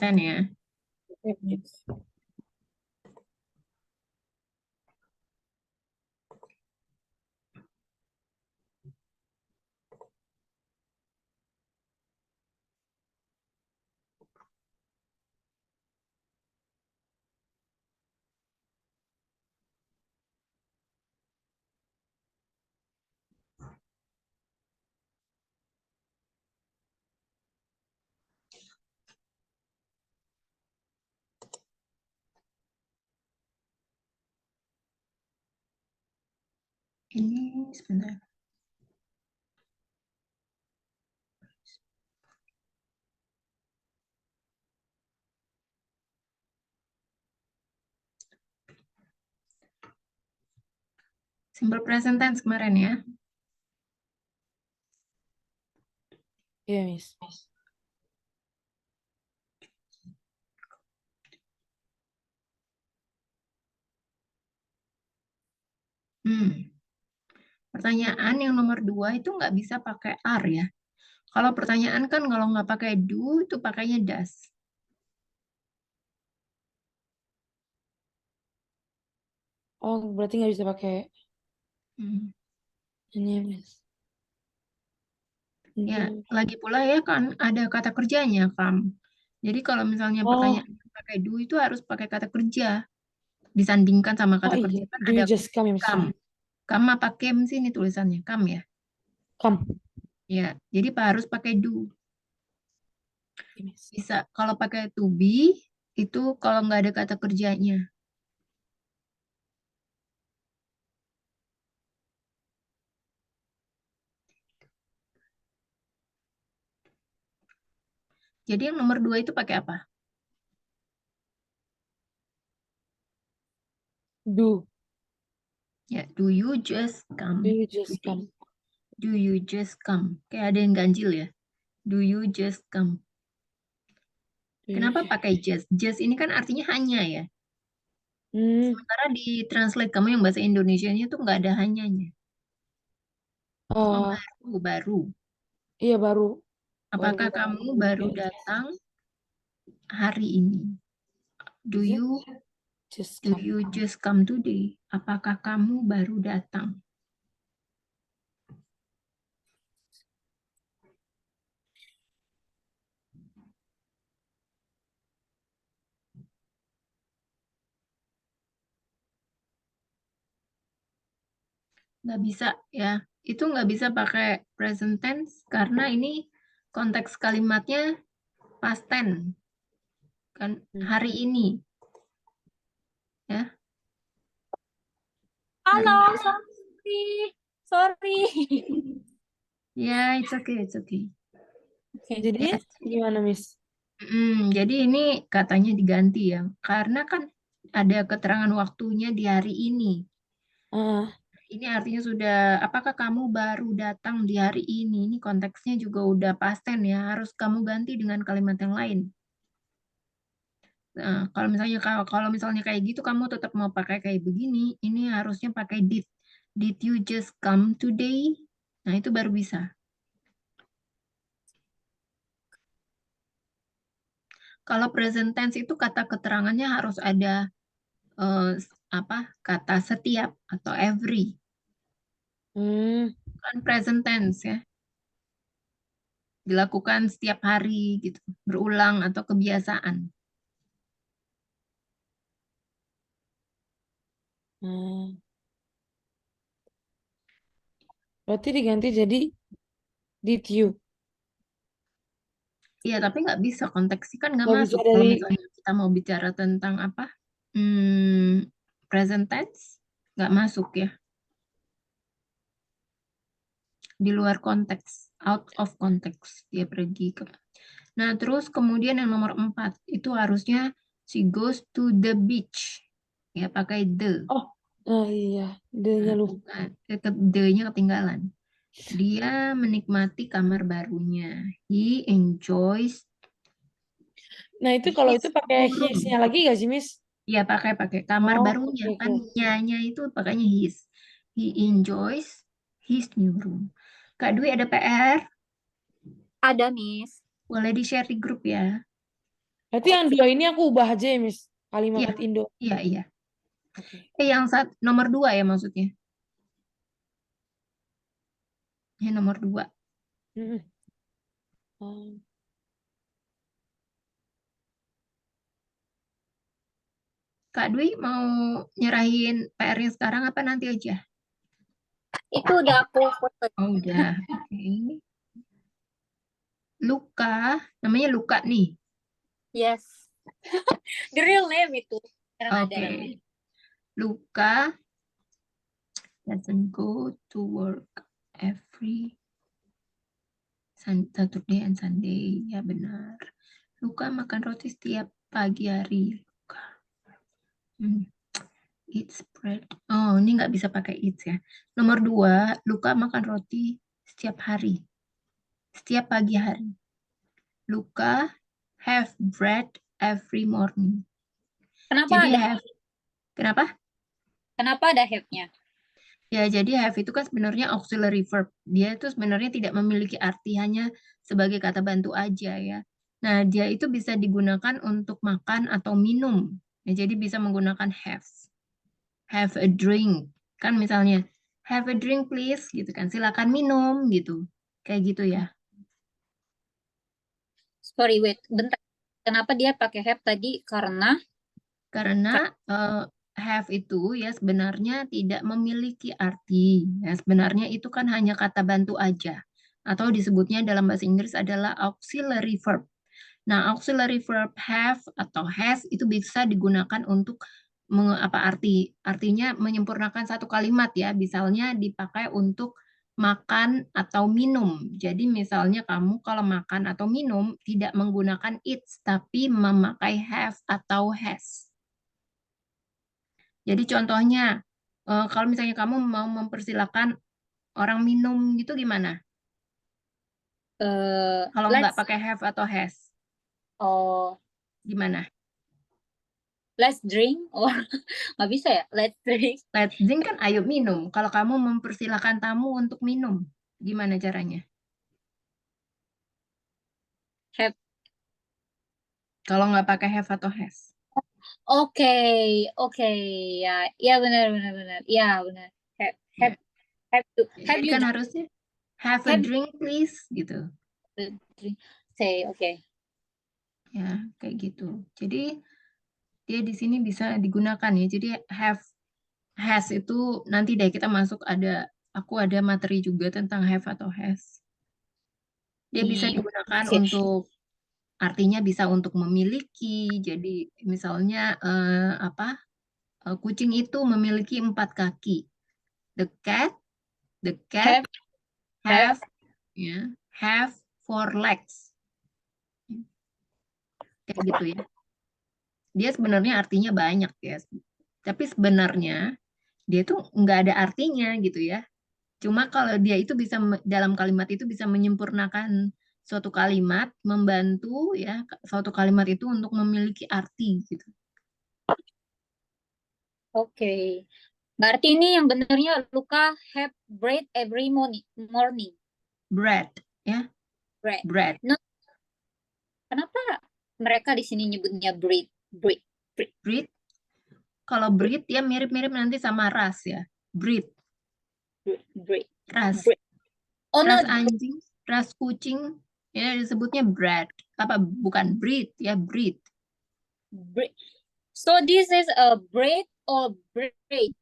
ten ya. Oke, Miss. Ini sebentar. Simple present tense kemarin ya. Iya, Miss. Pertanyaan yang nomor 2 itu nggak bisa pakai are ya. Kalau pertanyaan kan kalau nggak pakai do, itu pakainya does. Oh, berarti nggak bisa pakai Hmm. ini, Miss. Ya, Do. lagi pula ya kan ada kata kerjanya, kam. Jadi kalau misalnya Oh, pertanyaan pakai do itu harus pakai kata kerja. Disandingkan sama oh kata iya. kerja kan Do ada you just come, Miss? kam. Kam apa kem sih ini tulisannya? Kam ya. Come. Ya, jadi harus pakai do. Oke, Miss. Bisa kalau pakai to be itu kalau nggak ada kata kerjanya. Jadi yang nomor 2 itu pakai apa? Do. Ya, do you just Do come you just today? come? Do you just come? Kayak ada yang ganjil ya. Do you just come? Do you Kenapa just... pakai just? Just ini kan artinya hanya ya. Hmm. Sementara di translate kamu yang bahasa Indonesianya tuh nggak ada hanyanya. Oh, eh, baru. iya baru. Baru Apakah kamu baru ini. datang hari ini? Do Is it? you Just do come. you just come today? Apakah kamu baru datang? Nggak bisa ya. Itu nggak bisa pakai present tense karena ini konteks kalimatnya past tense. Kan hari ini ya. Halo, Hari sorry. Sorry. ya, it's okay, it's okay. Oke. Jadinya gimana, Miss? Jadi ini katanya diganti ya, karena kan ada keterangan waktunya di hari ini. Ah, Ini artinya sudah, apakah kamu baru datang di hari ini? Ini konteksnya juga udah past tense ya, harus kamu ganti dengan kalimat yang lain. Nah, kalau misalnya kayak gitu kamu tetap mau pakai kayak begini, ini harusnya pakai did. Did you just come today? Nah, itu baru bisa. Kalau present tense itu kata keterangannya harus ada apa? Kata setiap atau every. hmm. Kan present tense ya. Dilakukan setiap hari gitu, berulang atau kebiasaan. Hmm. Berarti diganti jadi did you. Iya, tapi nggak bisa konteksnya kan nggak Gak bisa masuk. Kalau dari misalnya kita mau bicara tentang apa, present tense nggak masuk ya, di luar konteks, out of context dia pergi ke. Nah, terus kemudian yang nomor 4 itu harusnya she goes to the beach, ya pakai the. oh, nah iya, dia Nah, lupa. bukan, the-nya ketinggalan. Dia menikmati kamar barunya. He enjoys Nah, itu kalau his itu pakai new his-nya room. lagi gak sih, Miss? Ya, pakai kamar Oh, barunya. oke, Kan oke. nyanya itu pakainya his. He enjoys his new room. Kak Dwi ada PR, Ada, Miss. boleh di-share di grup ya. Berarti yang dua ini aku ubah aja ya, Miss. Kalimat Iya. Indo. Iya. Oke. Yang nomor 2 ya maksudnya. Yang nomor 2. Mm-mm. Oh. Kak Dwi mau nyerahin PR-nya sekarang apa nanti aja? Itu udah aku foto. Oh, udah. Oke. Luka, namanya Luka nih. Yes. The real name itu. Sekarang ada Oke. namanya. Luka doesn't go to work every Saturday and Sunday. Ya benar. Luka makan roti setiap pagi hari. Luka. Eats bread. Oh, ini nggak bisa pakai eats ya. Nomor 2, Luka makan roti setiap hari. Setiap pagi hari. Luka have bread every morning. Kenapa Jadi ada have, kenapa? Kenapa ada have-nya? Ya, jadi have itu kan sebenarnya auxiliary verb. Dia itu sebenarnya tidak memiliki arti, hanya sebagai kata bantu aja ya. Nah, dia itu bisa digunakan untuk makan atau minum. Ya, jadi bisa menggunakan have. Have a drink. Kan misalnya, have a drink please, gitu kan. Silakan minum, gitu. Kayak gitu ya. Sorry, wait. Bentar. Kenapa dia pakai have tadi? Karena Karena have itu ya sebenarnya tidak memiliki arti. Ya, sebenarnya itu kan hanya kata bantu aja. Atau disebutnya dalam bahasa Inggris adalah auxiliary verb. Nah, auxiliary verb have atau has itu bisa digunakan untuk artinya menyempurnakan satu kalimat ya. Misalnya dipakai untuk makan atau minum. Jadi misalnya kamu kalau makan atau minum tidak menggunakan eats tapi memakai have atau has. Jadi contohnya, kalau misalnya kamu mau mempersilahkan orang minum gitu gimana? Kalau nggak let's pakai have atau has, oh gimana? let's drink or nggak bisa ya? Let's drink. Let's drink kan ayo minum. Kalau kamu mempersilahkan tamu untuk minum, gimana caranya? Have. Kalau nggak pakai have atau has. Oke, oke, ya, ya benar benar benar, ya benar. Have Ya. have to have Jadi you kan harusnya have a have drink please gitu. to drink. Say oke. Ya, kayak gitu. Jadi dia di sini bisa digunakan ya. Jadi have has itu nanti deh kita masuk aku ada materi juga tentang have atau has. Dia bisa digunakan Oke. untuk artinya bisa untuk memiliki. Jadi misalnya kucing itu memiliki 4 kaki. The cat Have have ya, have 4 legs. Kayak gitu ya. Dia sebenarnya artinya banyak ya. Tapi sebenarnya dia tuh nggak ada artinya gitu ya. Cuma kalau dia itu bisa dalam kalimat itu bisa menyempurnakan suatu kalimat, membantu ya suatu kalimat itu untuk memiliki arti gitu. oke. Berarti ini yang benernya Luka have bread every morning. Bread ya, Bread. bread. No, kenapa mereka di sini nyebutnya bread? Bread. Breed. Kalau breed ya mirip-mirip nanti sama ras ya. Breed, Bread. ras. Bread. Oh no, Ras anjing, ras kucing ya disebutnya breed. Apa bukan breed ya, breed. bread. So this is a bread or bread?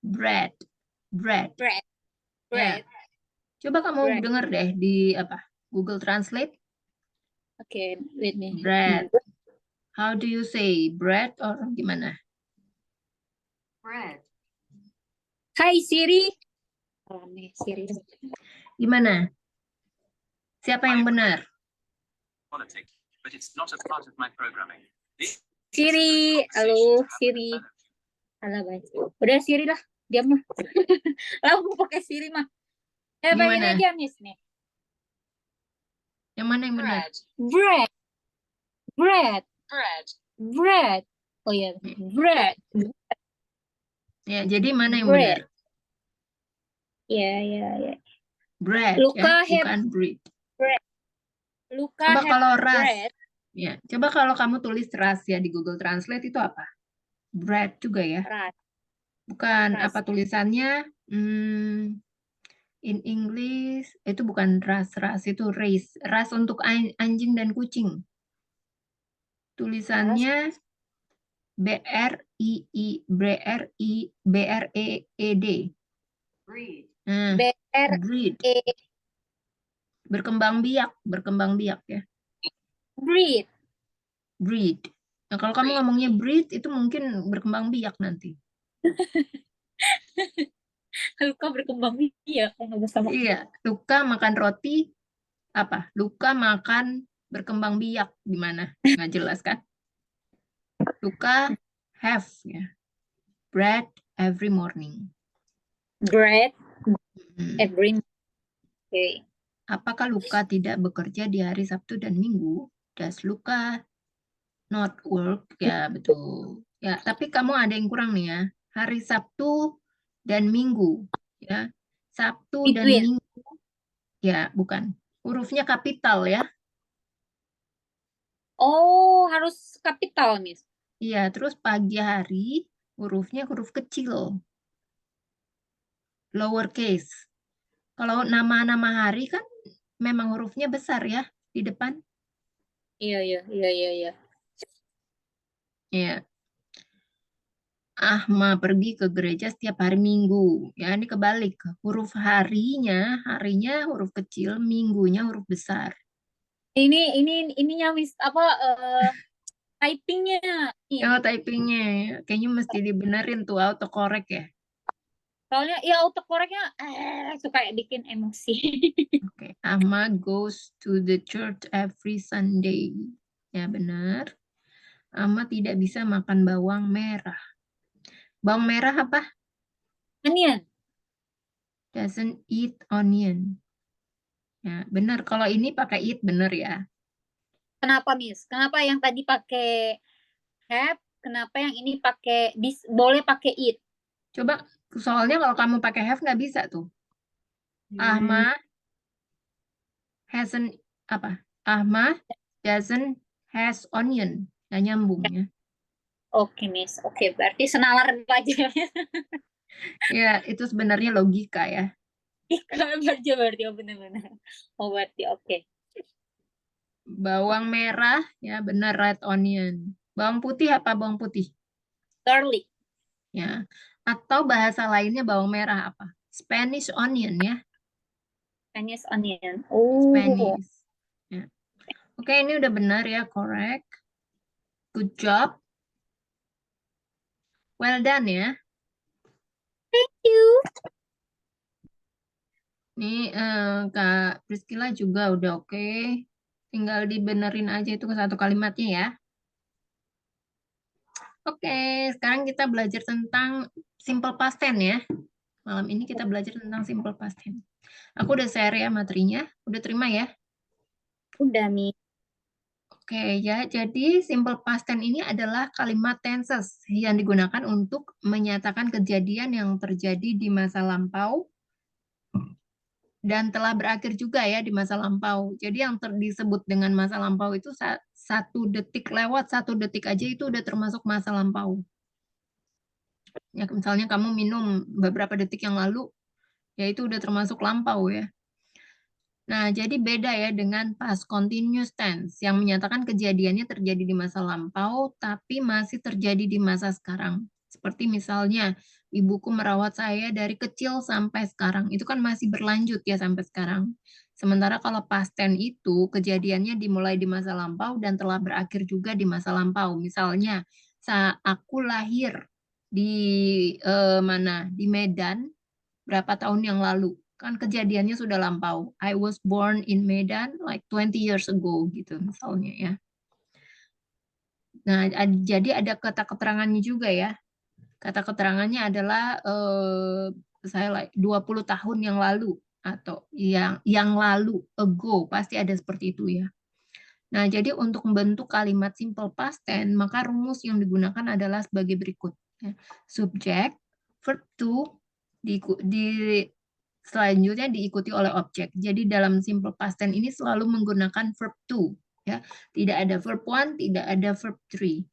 Bread. Bread. Bread. Ya. Bread. Coba kamu Bread. dengar deh di Google Translate. Oke, wait nih. Bread. How do you say bread or gimana? Bread. Hai Siri. Oh, nih Siri. Gimana? Siapa yang benar? Politics, but it's not a part of my programming. Siri, halo Siri. Halo baik. Udah Siri lah, diam lah. Lah mau pakai Siri mah. Pengen Gimana? aja Miss nih. Yang mana yang benar? Bread. Bread. Bread. Bread. Oh iya, bread. Ya, jadi mana yang Bread. benar? Ya. Bread Luka ya, bukan breed. Luka Coba have kalau ras. bread. Ya, coba kalau kamu tulis ras ya di Google Translate itu apa? Bread juga ya. Ras. Bukan Ras. apa tulisannya? In English itu bukan ras itu race. Ras untuk anjing dan kucing. Tulisannya BREED. Breed. Nah, BR breed. E Berkembang biak ya. breed. Breed. Nah, kalau kamu ngomongnya breed itu mungkin berkembang biak nanti. Luka berkembang biak nggak bisa makan. Iya, Luka makan roti apa? Luka makan berkembang biak gimana? Nggak jelas kan? Luka have ya. Bread every morning. Bread Hmm. every. Oke. Apakah Luka tidak bekerja di hari Sabtu dan Minggu? Does Luka not work? Ya, betul. Ya, tapi kamu ada yang kurang nih ya. Hari Sabtu dan Minggu. Ya, Sabtu dan Between. Minggu. Ya, bukan. Hurufnya kapital ya. Oh, harus kapital, Miss. Iya, terus pagi hari hurufnya huruf kecil. Lowercase. Kalau nama-nama hari kan memang hurufnya besar ya di depan. Iya. Ya. Ahma pergi ke gereja setiap hari Minggu. Ya, ini kebalik. Huruf harinya huruf kecil, minggunya huruf besar. Ininya Miss apa typingnya. Iya. Ya, typingnya kayaknya mesti dibenerin tuh autocorrect ya. Soalnya ya autocorrectnya suka bikin emosi. Oke, Ahma goes to the church every Sunday. Ya, benar. Ahma tidak bisa makan bawang merah. Bawang merah apa? Onion. Doesn't eat onion. Ya, benar. Kalau ini pakai eat benar ya. Kenapa, Miss? Kenapa yang tadi pakai have? Kenapa yang ini pakai boleh pakai it? Coba, soalnya kalau kamu pakai have nggak bisa tuh. Ahma hasn't apa? Ahma doesn't has onion. Nggak nyambung ya. Oke, Miss. Oke, berarti senalar aja. Ya, itu sebenarnya logika ya. berarti oh, benar-benar. Oh, berarti oke. Bawang merah, ya benar red onion. Bawang putih apa bawang putih? Garlic. Ya. Atau bahasa lainnya bawang merah apa? Spanish onion ya. Chinese onion. Oh. Spanish. Ya. Oke, ini udah benar ya, correct. Good job. Well done ya. Thank you. Ini Kak Priscilla juga udah oke. Tinggal dibenerin aja itu ke satu kalimatnya ya. Oke, sekarang kita belajar tentang simple past tense ya. Malam ini kita belajar tentang simple past tense. Aku udah share ya materinya. Udah terima ya? Udah, Miss. Oke ya, jadi simple past tense ini adalah kalimat tenses yang digunakan untuk menyatakan kejadian yang terjadi di masa lampau dan telah berakhir juga ya di masa lampau. Jadi yang disebut dengan masa lampau itu 1 detik lewat, 1 detik aja itu udah termasuk masa lampau. Ya, misalnya kamu minum beberapa detik yang lalu, ya itu udah termasuk lampau ya. Nah, jadi beda ya dengan past continuous tense yang menyatakan kejadiannya terjadi di masa lampau tapi masih terjadi di masa sekarang. Seperti misalnya, ibuku merawat saya dari kecil sampai sekarang. Itu kan masih berlanjut ya sampai sekarang. Sementara kalau past tense itu kejadiannya dimulai di masa lampau dan telah berakhir juga di masa lampau. Misalnya, saat aku lahir di mana? Di Medan berapa tahun yang lalu. Kan kejadiannya sudah lampau. I was born in Medan like 20 years ago gitu misalnya ya. Nah, jadi ada kata keterangannya juga ya. Kata keterangannya adalah saya like 20 tahun yang lalu atau yang lalu ago pasti ada seperti itu ya. Nah, jadi untuk membentuk kalimat simple past tense, maka rumus yang digunakan adalah sebagai berikut. Subjek, verb to, selanjutnya diikuti oleh objek. Jadi dalam simple past tense ini selalu menggunakan verb to. Ya, tidak ada verb 1, tidak ada verb 3.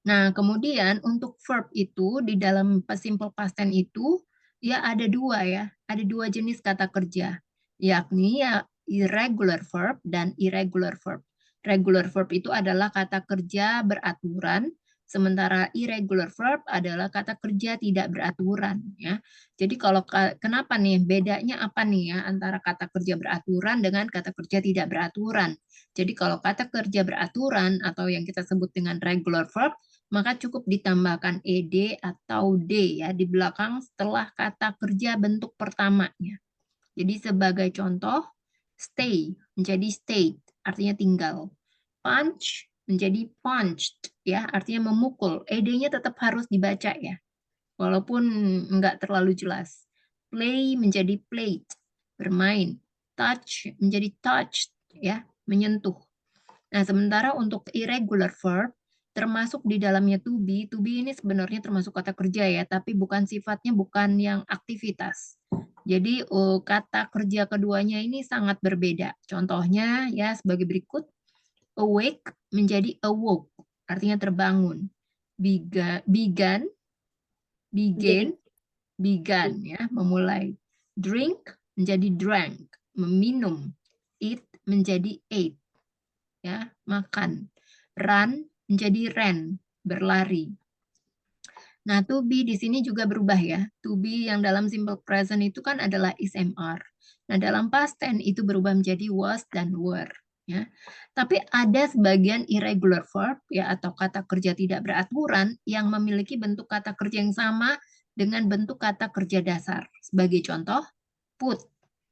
Nah, kemudian untuk verb itu di dalam simple past tense itu ya ada dua ya, ada dua jenis kata kerja, yakni ya irregular verb dan irregular verb. Regular verb itu adalah kata kerja beraturan, sementara irregular verb adalah kata kerja tidak beraturan ya. Jadi kalau kenapa nih bedanya apa nih ya antara kata kerja beraturan dengan kata kerja tidak beraturan? Jadi kalau kata kerja beraturan atau yang kita sebut dengan regular verb maka cukup ditambahkan ed atau d ya di belakang setelah kata kerja bentuk pertamanya. Jadi sebagai contoh, stay menjadi stayed, artinya tinggal. Punch menjadi punched, ya artinya memukul. Ed-nya tetap harus dibaca ya, walaupun nggak terlalu jelas. Play menjadi played, bermain. Touch menjadi touched, ya menyentuh. Nah, sementara untuk irregular verb, termasuk di dalamnya to be ini sebenarnya termasuk kata kerja ya, tapi bukan sifatnya bukan yang aktivitas. Jadi kata kerja keduanya ini sangat berbeda. Contohnya ya sebagai berikut, awake menjadi awoke, artinya terbangun. Began ya, memulai. Drink menjadi drank, meminum. Eat menjadi ate, ya makan. Run menjadi ran, berlari. Nah, to be di sini juga berubah ya. To be yang dalam simple present itu kan adalah is MR. Nah, dalam past tense itu berubah menjadi was dan were ya. Tapi ada sebagian irregular verb ya atau kata kerja tidak beraturan yang memiliki bentuk kata kerja yang sama dengan bentuk kata kerja dasar. Sebagai contoh, put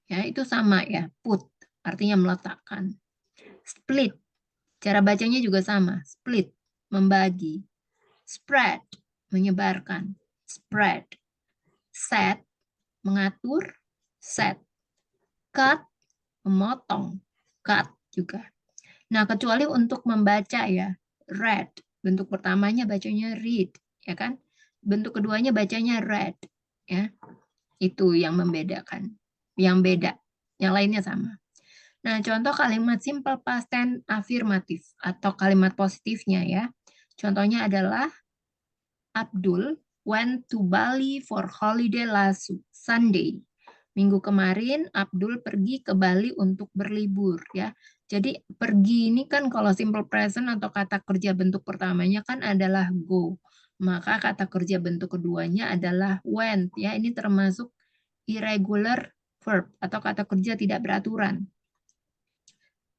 ya itu sama ya, put artinya meletakkan. Split, cara bacanya juga sama, split, membagi. Spread, menyebarkan. Spread. Set, mengatur. Set. Cut, memotong. Cut juga. Nah, kecuali untuk membaca ya, read. Bentuk pertamanya bacanya read, ya kan? Bentuk keduanya bacanya read, ya. Itu yang membedakan. Yang beda. Yang lainnya sama. Nah, contoh kalimat simple past tense afirmatif atau kalimat positifnya ya. Contohnya adalah Abdul went to Bali for holiday last Sunday. Minggu kemarin Abdul pergi ke Bali untuk berlibur ya. Jadi pergi ini kan kalau simple present atau kata kerja bentuk pertamanya kan adalah go. Maka kata kerja bentuk keduanya adalah went ya. Ini termasuk irregular verb atau kata kerja tidak beraturan.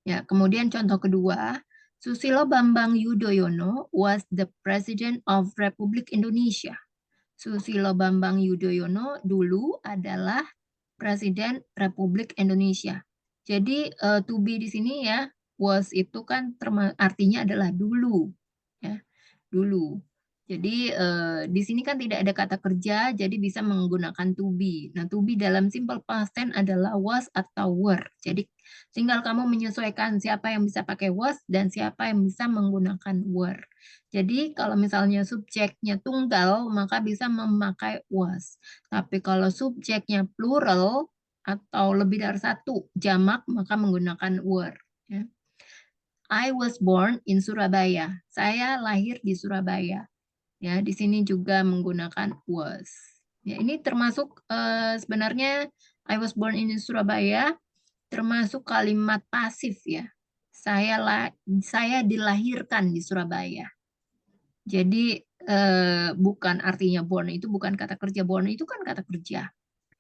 Ya, kemudian contoh kedua, Susilo Bambang Yudhoyono was the President of Republik Indonesia. Susilo Bambang Yudhoyono dulu adalah Presiden Republik Indonesia. Jadi to be di sini ya, was itu kan artinya adalah dulu, ya, dulu. Jadi di sini kan tidak ada kata kerja, jadi bisa menggunakan to be. Nah, to be dalam simple past tense adalah was atau were. Jadi tinggal kamu menyesuaikan siapa yang bisa pakai was dan siapa yang bisa menggunakan were. Jadi kalau misalnya subjeknya tunggal, maka bisa memakai was. Tapi kalau subjeknya plural atau lebih dari satu jamak, maka menggunakan were. Ya. I was born in Surabaya. Saya lahir di Surabaya. Ya, di sini juga menggunakan was. Ya, ini termasuk sebenarnya I was born in Surabaya termasuk kalimat pasif ya. Saya dilahirkan di Surabaya. Jadi bukan artinya born itu bukan kata kerja, born itu kan kata kerja.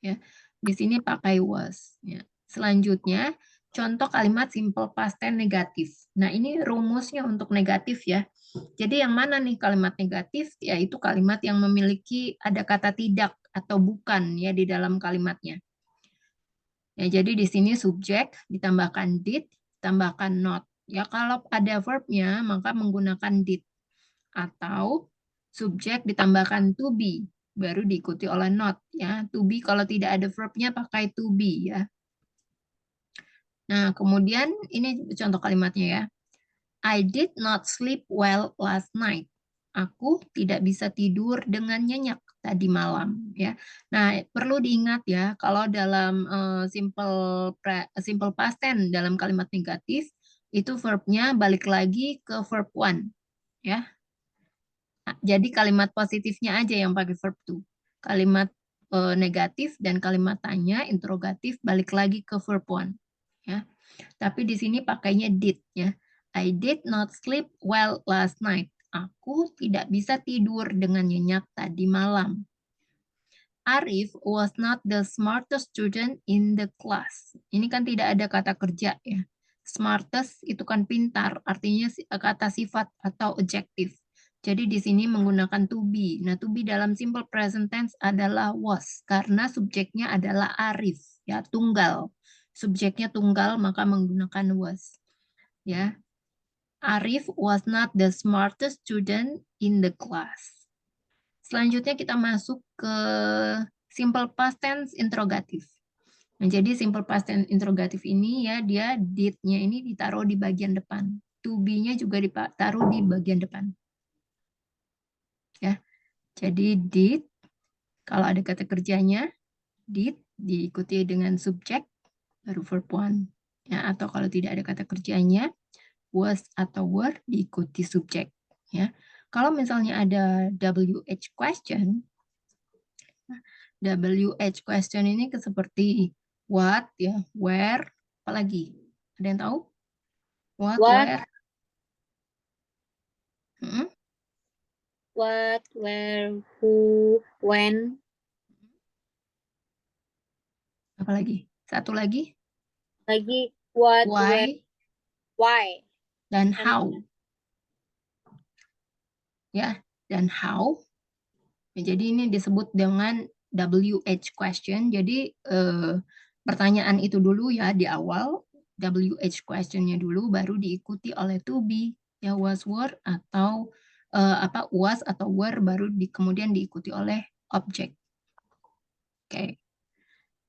Ya. Di sini pakai was. Ya. Selanjutnya contoh kalimat simple past tense negatif. Nah, ini rumusnya untuk negatif ya. Jadi yang mana nih kalimat negatif? Yaitu kalimat yang memiliki ada kata tidak atau bukan ya di dalam kalimatnya. Ya, jadi di sini subjek ditambahkan did, tambahkan not. Ya, kalau ada verbnya maka menggunakan did. Atau subjek ditambahkan to be, baru diikuti oleh not. Ya, to be kalau tidak ada verbnya pakai to be ya. Nah, kemudian ini contoh kalimatnya ya. I did not sleep well last night. Aku tidak bisa tidur dengan nyenyak tadi malam ya. Nah, perlu diingat ya kalau dalam simple past tense dalam kalimat negatif itu verbnya balik lagi ke verb one, ya. Jadi kalimat positifnya aja yang pakai verb to. Kalimat negatif dan kalimat tanya, interrogatif balik lagi ke verb one, ya. Tapi di sini pakainya did, ya. I did not sleep well last night. Aku tidak bisa tidur dengan nyenyak tadi malam. Arif was not the smartest student in the class. Ini kan tidak ada kata kerja, ya. Smartest itu kan pintar, artinya kata sifat atau adjective. Jadi di sini menggunakan to be. Nah, to be dalam simple present tense adalah was karena subjeknya adalah Arif, ya, tunggal. Subjeknya tunggal maka menggunakan was. Ya. Arif was not the smartest student in the class. Selanjutnya kita masuk ke simple past tense interrogatif. Nah, jadi simple past tense interrogatif ini ya dia did-nya ini ditaruh di bagian depan. To be-nya juga ditaruh di bagian depan. Ya. Jadi did kalau ada kata kerjanya did diikuti dengan subjek baru verb one. Ya, atau kalau tidak ada kata kerjanya was atau were diikuti subjek. Ya. Kalau misalnya ada WH question, WH question ini seperti what, ya, where, apalagi? Ada yang tahu? What, What? where? Hmm? What, where, who, when, Apalagi? Satu lagi? lagi what, where, Why why. dan And how. Ya, dan how. Ya, jadi ini disebut dengan WH question. Jadi pertanyaan itu dulu ya di awal, WH question-nya dulu baru diikuti oleh to be, ya was, were atau was atau were baru kemudian diikuti oleh objek. Oke.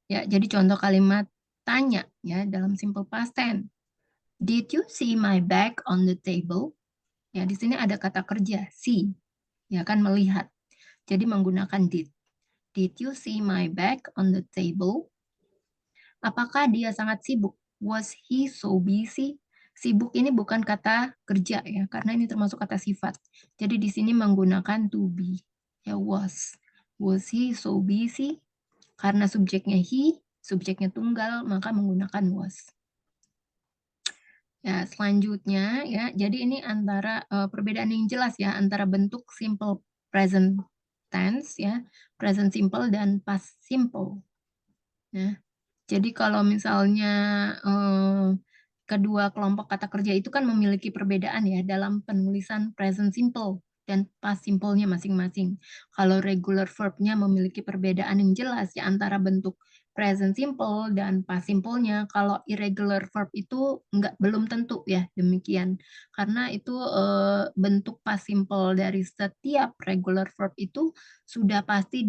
Ya, jadi contoh kalimat tanya ya dalam simple past tense. Did you see my bag on the table? Ya, di sini ada kata kerja see. Ya kan melihat. Jadi menggunakan did. Did you see my bag on the table? Apakah dia sangat sibuk? Was he so busy? Sibuk ini bukan kata kerja ya, karena ini termasuk kata sifat. Jadi di sini menggunakan to be. Ya was. Was he so busy? Karena subjeknya he, subjeknya tunggal, maka menggunakan was. Ya, selanjutnya ya, jadi ini antara perbedaan yang jelas ya antara bentuk simple present tense ya, present simple dan past simple. Nah, jadi kalau misalnya kedua kelompok kata kerja itu kan memiliki perbedaan ya dalam penulisan present simple dan past simple-nya masing-masing. Kalau regular verb-nya memiliki perbedaan yang jelas ya antara bentuk present simple dan past simple-nya. Kalau irregular verb itu belum tentu ya demikian. Karena itu bentuk past simple dari setiap regular verb itu sudah pasti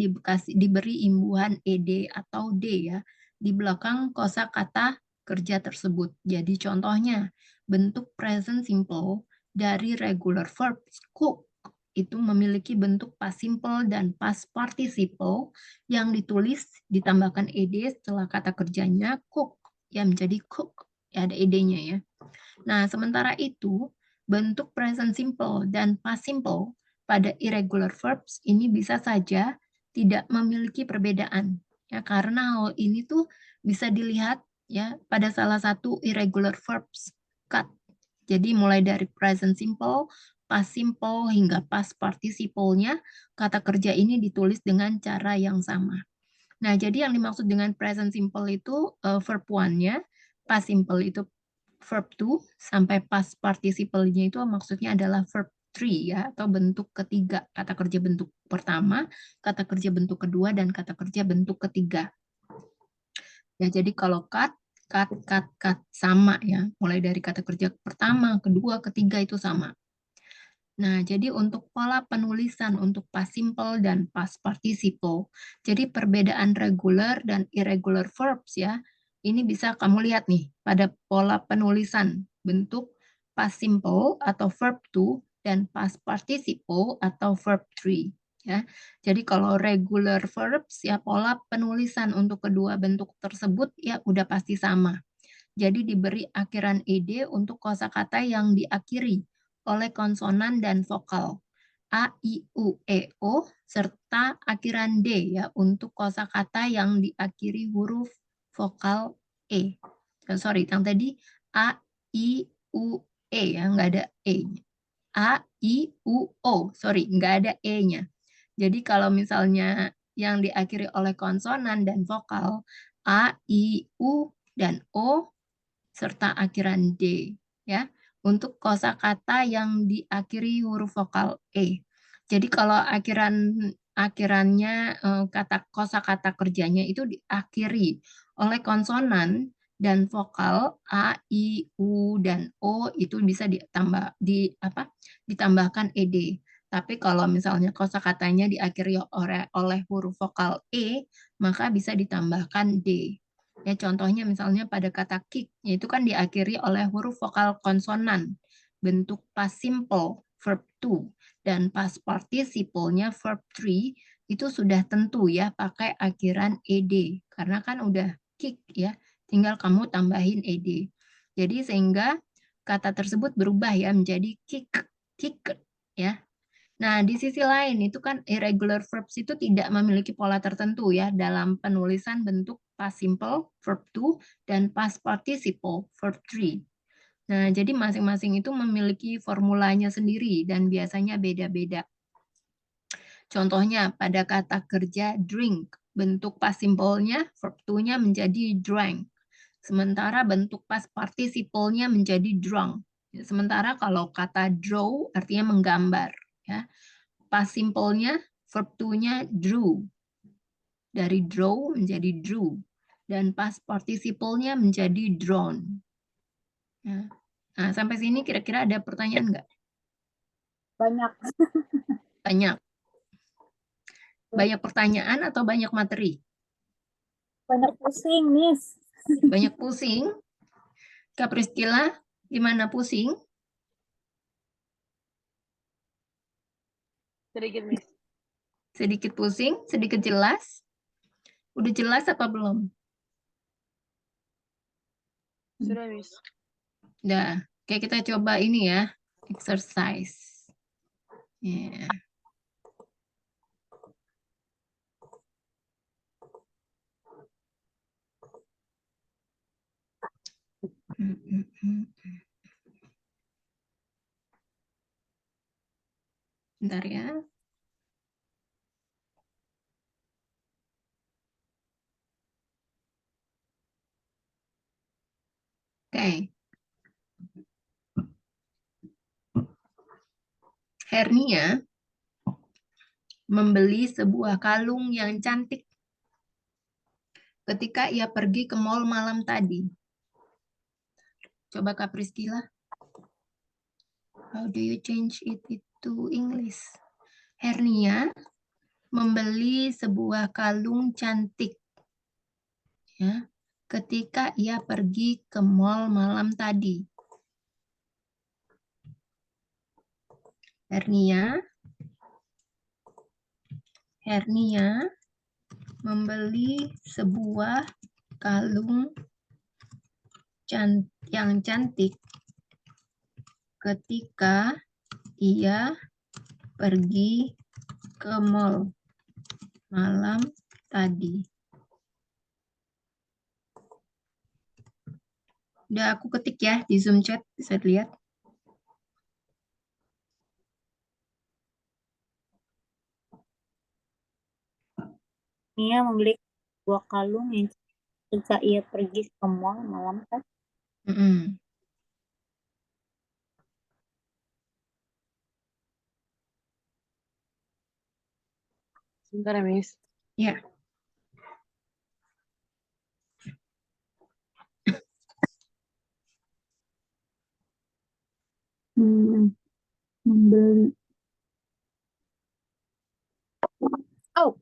diberi imbuhan ed atau d ya di belakang kosakata kerja tersebut. Jadi contohnya bentuk present simple dari regular verb cook itu memiliki bentuk past simple dan past participle yang ditulis ditambahkan ed setelah kata kerjanya cook yang menjadi cook. Ya, ada ed-nya ya. Nah, sementara itu bentuk present simple dan past simple pada irregular verbs ini bisa saja tidak memiliki perbedaan. Ya, karena hal ini tuh bisa dilihat ya pada salah satu irregular verbs cut. Jadi mulai dari present simple, past simple hingga past participle-nya kata kerja ini ditulis dengan cara yang sama. Nah, jadi yang dimaksud dengan present simple itu verb one-nya, past simple itu verb to, sampai past participle-nya itu maksudnya adalah verb three ya, atau bentuk ketiga. Kata kerja bentuk pertama, kata kerja bentuk kedua, dan kata kerja bentuk ketiga. Ya, jadi kalau cut sama ya. Mulai dari kata kerja pertama, kedua, ketiga itu sama. Nah, jadi untuk pola penulisan untuk past simple dan past participle, jadi perbedaan regular dan irregular verbs ya, ini bisa kamu lihat nih pada pola penulisan bentuk past simple atau verb to dan past participle atau verb three. Ya. Jadi kalau regular verbs ya pola penulisan untuk kedua bentuk tersebut ya udah pasti sama. Jadi diberi akhiran ed untuk kosakata yang diakhiri oleh konsonan dan vokal. A, I, U, E, O, serta akhiran D ya untuk kosakata yang diakhiri huruf vokal E. Sorry, yang tadi A, I, U, E ya, nggak ada E-nya. A, I, U, O, sorry, nggak ada E-nya. Jadi kalau misalnya yang diakhiri oleh konsonan dan vokal A, I, U, dan O, serta akhiran D ya untuk kosakata yang diakhiri huruf vokal E. Jadi kalau akhirannya kata kosakata kerjanya itu diakhiri oleh konsonan dan vokal A, I, U, dan O itu bisa ditambahkan ed. Tapi kalau misalnya kosakatanya diakhiri oleh huruf vokal E, maka bisa ditambahkan D. Ya, contohnya misalnya pada kata kick, yaitu kan diakhiri oleh huruf vokal konsonan, bentuk past simple, verb to, dan past participle-nya verb 3, itu sudah tentu ya pakai akhiran ed, karena kan udah kick ya, tinggal kamu tambahin ed. Jadi sehingga kata tersebut berubah ya menjadi kick, kicked ya. Nah, di sisi lain itu kan irregular verbs itu tidak memiliki pola tertentu ya dalam penulisan bentuk past simple, verb 2, dan past participle, verb 3. Nah, jadi masing-masing itu memiliki formulanya sendiri dan biasanya beda-beda. Contohnya pada kata kerja drink, bentuk past simple-nya, verb 2-nya menjadi drank. Sementara bentuk past participle-nya menjadi drunk. Sementara kalau kata draw artinya menggambar. Ya. Past simple-nya, verb to-nya drew. Dari draw menjadi drew. Dan past participle-nya menjadi drawn. Ya. Nah, sampai sini kira-kira ada pertanyaan nggak? Banyak. Banyak. Banyak pertanyaan atau banyak materi? Banyak pusing, Miss. Banyak pusing. Kak Priscila, gimana pusing? Sedikit, Miss. Sedikit pusing, sedikit jelas. Udah jelas apa belum? Sudah, Miss. Udah. Oke, kita coba ini ya. Exercise. Ya. Bentar ya. Oke. Hernia membeli sebuah kalung yang cantik ketika ia pergi ke mall malam tadi. Coba Kak Priscila. How do you change it to English? Hernia membeli sebuah kalung cantik ya, ketika ia pergi ke mall malam tadi. Hernia membeli sebuah kalung yang cantik ketika ia pergi ke mall malam tadi. Udah aku ketik ya di Zoom chat, bisa lihat. Mia membeli dua kalung yang ketika ia pergi ke mall malam kan. Sebentar ya, Miss. Ya. Membeli. Oh.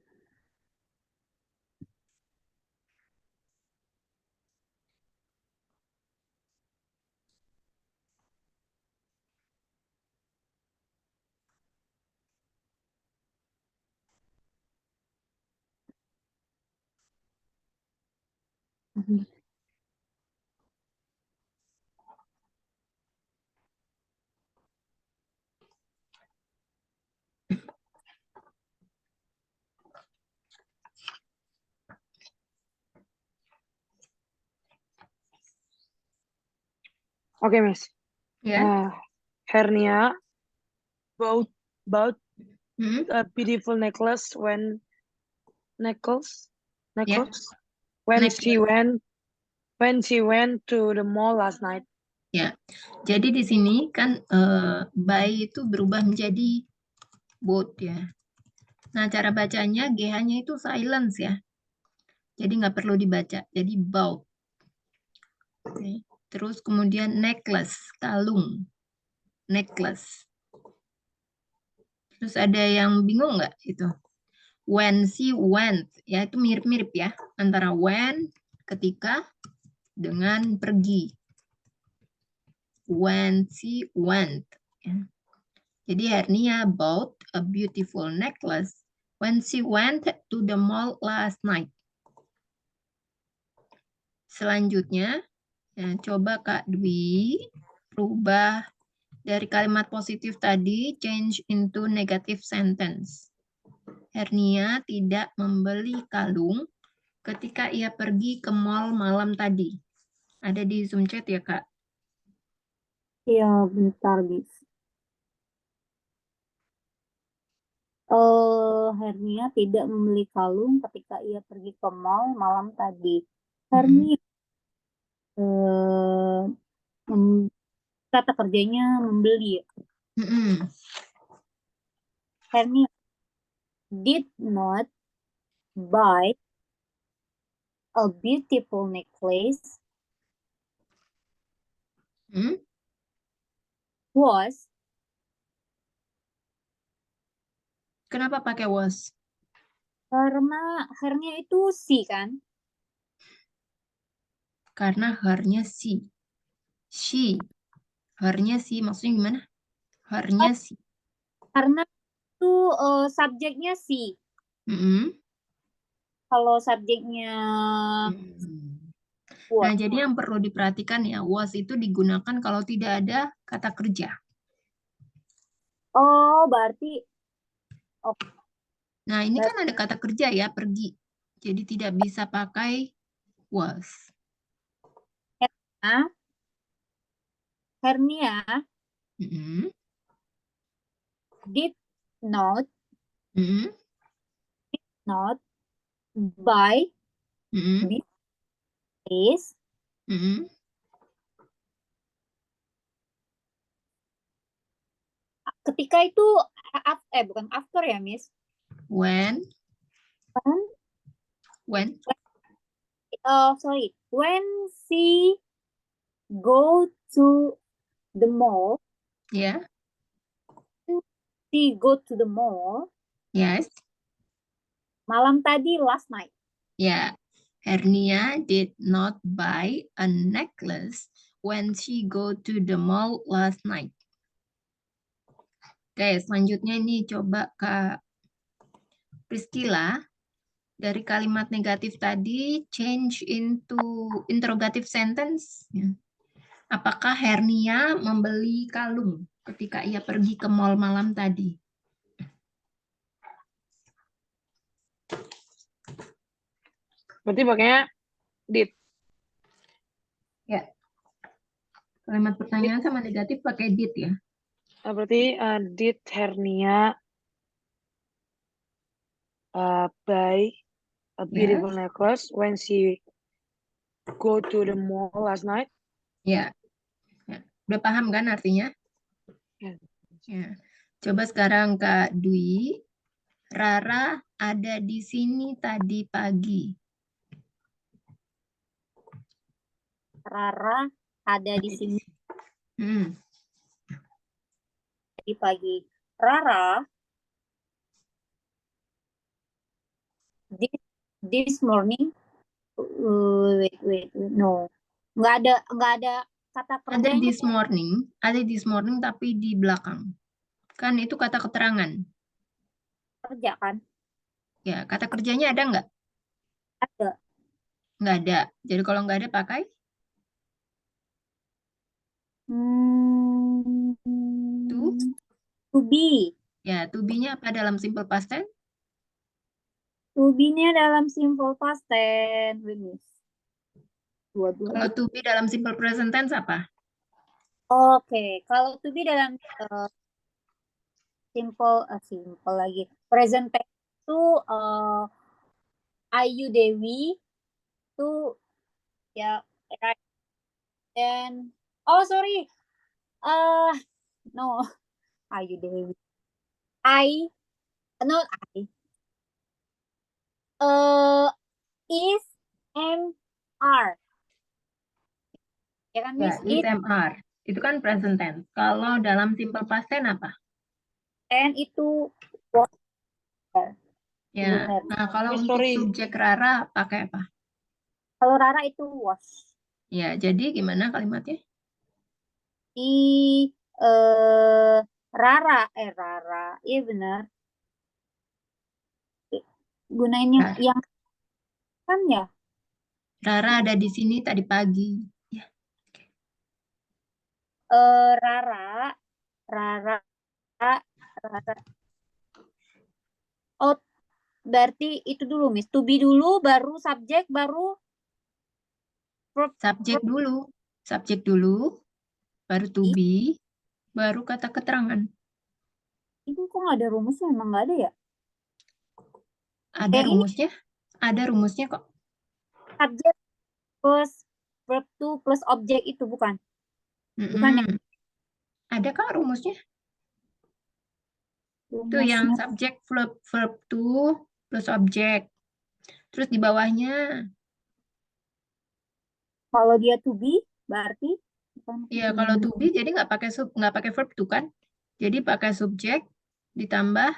Oke, Miss. Ya. Hernia bought Hmm. a beautiful necklace when Ya. she went to the mall last night. Ya. Jadi di sini kan buy itu berubah menjadi bought ya. Nah, cara bacanya GH-nya itu silence ya. Jadi nggak perlu dibaca. Jadi bought. Oke. Terus kemudian necklace, kalung. Necklace. Terus ada yang bingung nggak itu? When she went, ya itu mirip-mirip ya. Antara when, ketika, dengan pergi. When she went. Ya. Jadi Hernia bought a beautiful necklace when she went to the mall last night. Selanjutnya, ya, coba Kak Dwi rubah dari kalimat positif tadi, change into negative sentence. Hernia tidak membeli kalung ketika ia pergi ke mall malam tadi. Ada di Zoom chat ya, Kak? Iya, bentar, Bis. Hernia tidak membeli kalung ketika ia pergi ke mall malam tadi. Hernia kata kerjanya membeli. Hernia did not buy a beautiful necklace. Was Kenapa pakai was? karena hernia itu si kan? Karena her-nya si. She. Her-nya si, maksudnya gimana? Her-nya si. Karena itu subjeknya si. Kalau subjeknya Nah, jadi yang perlu diperhatikan ya, was itu digunakan kalau tidak ada kata kerja. Oh, berarti Nah, ini kan ada kata kerja ya, pergi. Jadi tidak bisa pakai was. hernia did not buy this ketika itu bukan after ya, Miss? When? Sorry, when she go to the mall. Yeah. She go to the mall. Yes. Malam tadi, last night. Yeah. Hernia did not buy a necklace when she go to the mall last night. Oke, selanjutnya ini coba Kak Priscilla. Dari kalimat negatif tadi, change into interrogative sentence. Apakah Hernia membeli kalung ketika ia pergi ke mall malam tadi? Berarti pakainya did. Ya. Kalimat pertanyaan sama negatif pakai did ya. Berarti did Hernia buy a beautiful necklace when she go to the mall last night? Ya. Udah paham kan artinya? Ya. Coba sekarang Kak Dwi. Rara ada di sini tadi pagi. Rara ada di sini tadi pagi. Rara this morning. Wait, no, nggak ada kata kerjanya. Ada this morning tapi di belakang. Kan itu kata keterangan. Kerja kan? Ya, kata kerjanya ada nggak? Ada. Nggak ada. Jadi kalau nggak ada pakai? To be. Ya, to be-nya apa dalam simple past tense? To be-nya dalam simple past tense. Kalau to be dalam simple present tense apa? Oke, kalau to be dalam simple lagi. Present tense itu Ayu Dewi itu ya right. Dan oh sorry, no, Ayu Dewi. I not I. Is MR. Ya kan, Ya, Miss? is MR. Itu kan present tense. Kalau dalam simple past tense apa? And itu was. Ya. Benar. Nah, kalau Miss, untuk sorry. subjek Rara pakai apa? Kalau Rara itu was. Ya, jadi gimana kalimatnya? Di Rara, Rara, iya benar. Gunain Nah, yang kan ya. Rara ada di sini tadi pagi. Ya. Rara, Rara, Rara. Oh, berarti itu dulu, Miss. To be dulu, baru subjek, baru verb. Subjek dulu. Subjek dulu, baru to be, baru kata keterangan. Itu kok nggak ada rumusnya? Emang nggak ada ya? Ada Ini rumusnya? Ada rumusnya kok. subjek plus verb to plus objek itu bukan? Bukan ya? Mm-mm. Ada kok rumusnya? Itu yang Rumusnya. subjek verb to plus objek. Terus di bawahnya, Kalau dia to be, berarti bukan. ya kalau to be jadi nggak pakai verb to kan? Jadi pakai subjek ditambah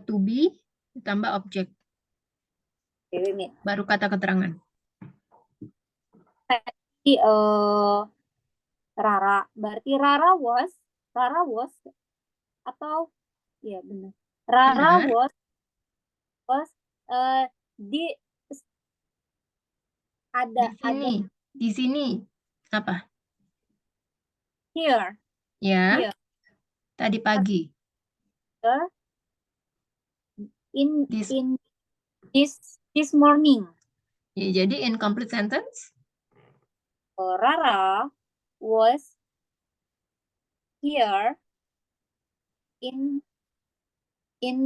to be ditambah objek, Ini. baru kata keterangan. Jadi, Rara, berarti Rara was atau ya benar. Rara Benar. was di ada Di sini apa? here Ya, here tadi pagi. in This, in this morning. ya, jadi incomplete sentence. Rara was here in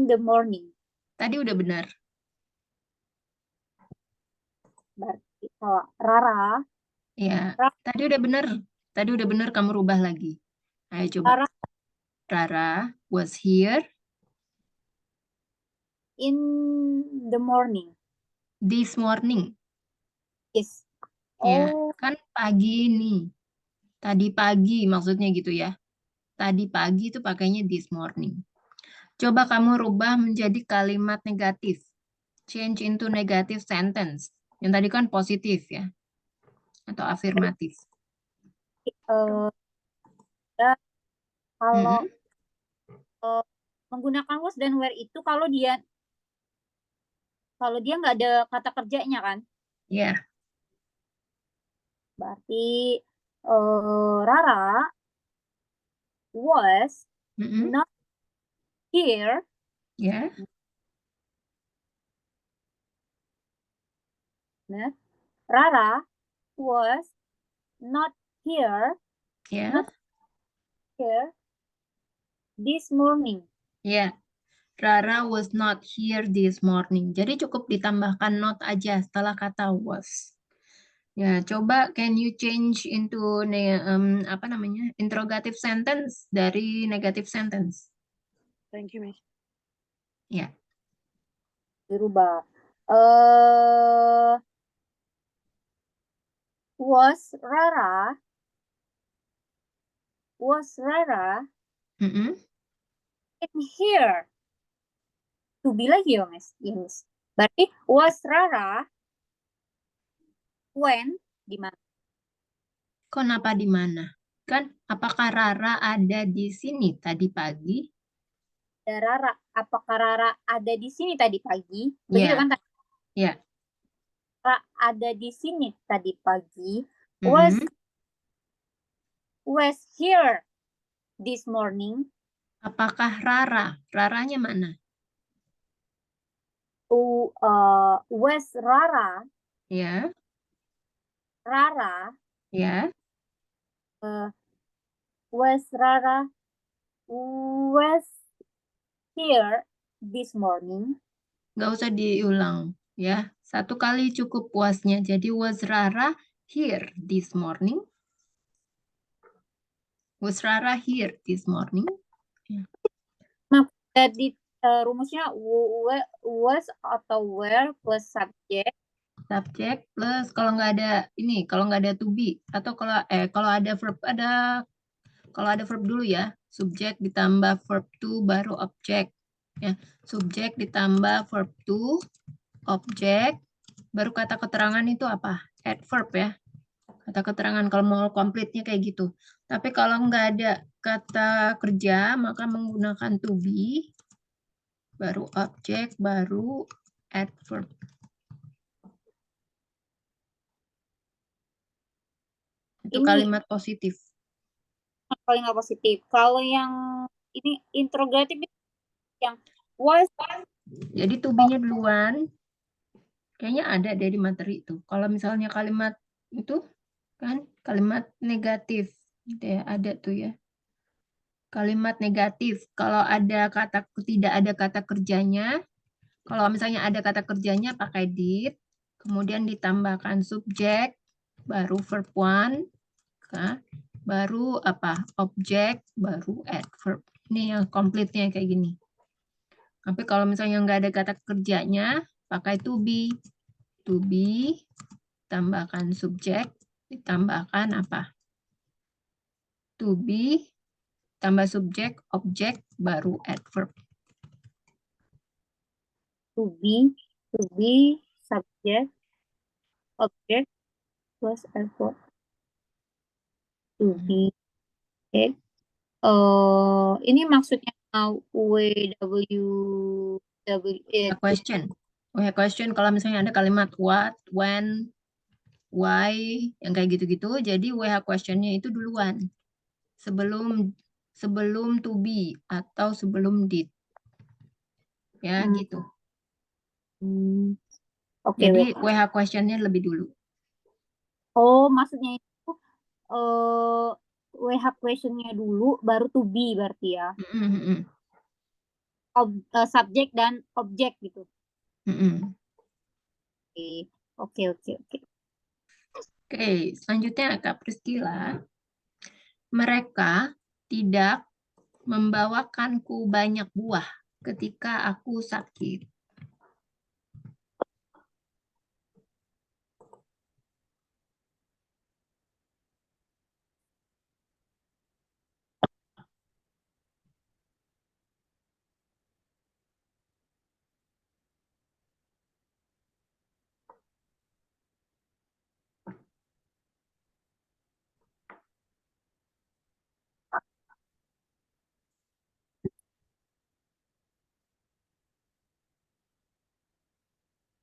the morning. Tadi udah benar. Berarti kalau Rara Ya, tadi udah benar. Tadi udah benar, kamu rubah lagi. Ayo coba. Rara was here in the morning. this morning. Yes. Ya, Oh, kan pagi nih. Tadi pagi maksudnya gitu ya. Tadi pagi itu pakainya this morning. Coba kamu rubah menjadi kalimat negatif. Change into negative sentence. Yang tadi kan positif ya. Atau afirmatif. ya, kalau Mm-mm. menggunakan was dan where itu kalau dia nggak ada kata kerjanya kan, Ya. berarti Rara was Mm-mm. not here. Ya. Nah, Rara was not here, Ya. not here this morning. Ya. Rara was not here this morning. Jadi cukup ditambahkan not aja setelah kata was. Ya, coba can you change into apa namanya? Interrogative sentence dari negative sentence. Thank you, Miss. Ya. Dirubah. Was Rara Mm-mm. in here? To be lagi ya, Mas. Yes. Berarti was Rara when di mana? Kenapa di mana? Kan apakah Rara ada di sini tadi pagi? Ada Rara. Apakah Rara ada di sini tadi pagi? Begitu Ya. kan? Ya. Rara ada di sini tadi pagi. Mm-mm. Was here this morning. Apakah Rara? Raranya mana? Was Rara Ya. Rara Ya. Was Rara was here this morning? Nggak usah diulang ya. Satu kali cukup puasnya. Jadi was Rara here this morning? Was Rara here this morning? Jadi rumusnya was atau were plus subject. Subject plus kalau nggak ada ini, kalau nggak ada to be atau kalau ada verb kalau ada verb dulu ya, subjek ditambah verb to baru objek ya. Subjek ditambah verb to, objek, baru kata keterangan itu apa? Adverb ya. Kata keterangan kalau mau komplitnya kayak gitu. Tapi kalau nggak ada kata kerja maka menggunakan to be baru objek baru adverb. Itu Ini kalimat positif. kalimat positif. Kalau yang ini interrogatif yang was. Jadi to be-nya duluan. Kayaknya ada dari materi itu. Kalau misalnya kalimat itu kan kalimat negatif. Gitu ya, ada tuh ya. Kalimat negatif. Kalau ada tidak ada kata kerjanya, kalau misalnya ada kata kerjanya pakai did, kemudian ditambahkan subjek, baru verb one, baru apa? Objek, baru adverb. Ini yang komplitnya kayak gini. Tapi kalau misalnya nggak ada kata kerjanya, pakai to be. To be, tambahkan subjek, ditambahkan apa? To be, tambah subjek, objek, baru adverb. To be, subject, object, plus adverb. To be. Okay. Ini maksudnya Question. Question kalau misalnya ada kalimat what, when, why, yang kayak gitu-gitu, jadi WH questionnya itu duluan. Sebelum to be atau sebelum did. Ya, gitu. Oke, Jadi WH questionnya lebih dulu. Oh, maksudnya itu WH questionnya dulu, baru to be berarti ya. Subjek dan objek gitu. Oke. Oke, selanjutnya Kak Priscila. Mereka tidak membawakanku banyak buah ketika aku sakit.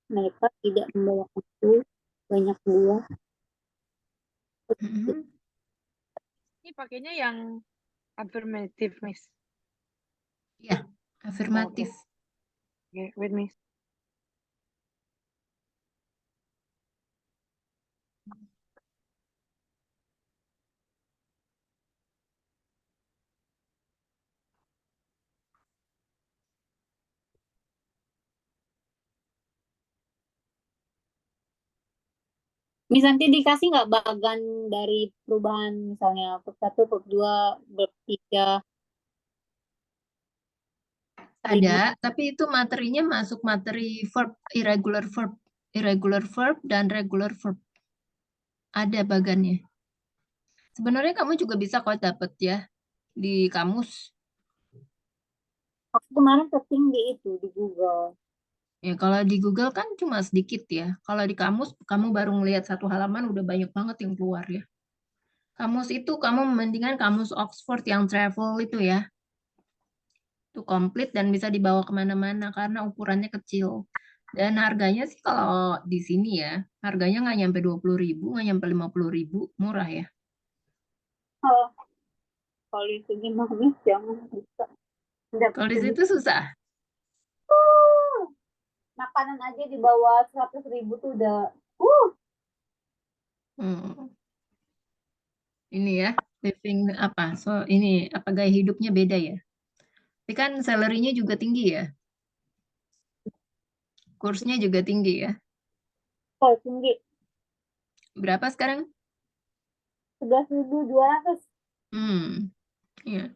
Mereka tidak membawakanku banyak buah. Ini pakainya yang affirmative, Miss. Ya, afirmatif. Okay, wait, Miss. Miss, nanti dikasih nggak bagan dari perubahan misalnya verb 1, verb 2, verb 3? Ada, tapi itu materinya masuk materi verb, irregular verb dan regular verb. Ada bagannya. Sebenarnya kamu juga bisa kalau dapet ya di kamus. Aku kemarin searching di Google. Ya, kalau di Google kan cuma sedikit ya. Kalau di kamus, kamu baru ngelihat satu halaman udah banyak banget yang keluar ya. Kamus itu kamu mendingan kamus Oxford yang travel itu ya. Itu komplit dan bisa dibawa kemana-mana karena ukurannya kecil. Dan harganya sih kalau di sini ya, harganya nggak nyampe 20.000, nggak nyampe 50.000, murah ya. Oh, kalau itu gimana Miss? Jangan bisa. Kalau di situ susah. Makanan aja di bawah 100.000 tuh udah. Ini ya. living apa? So ini apa gaya hidupnya beda ya? Tapi kan salary-nya juga tinggi ya. Kursnya juga tinggi ya. Oh, tinggi. Berapa sekarang? 11.200. Ya.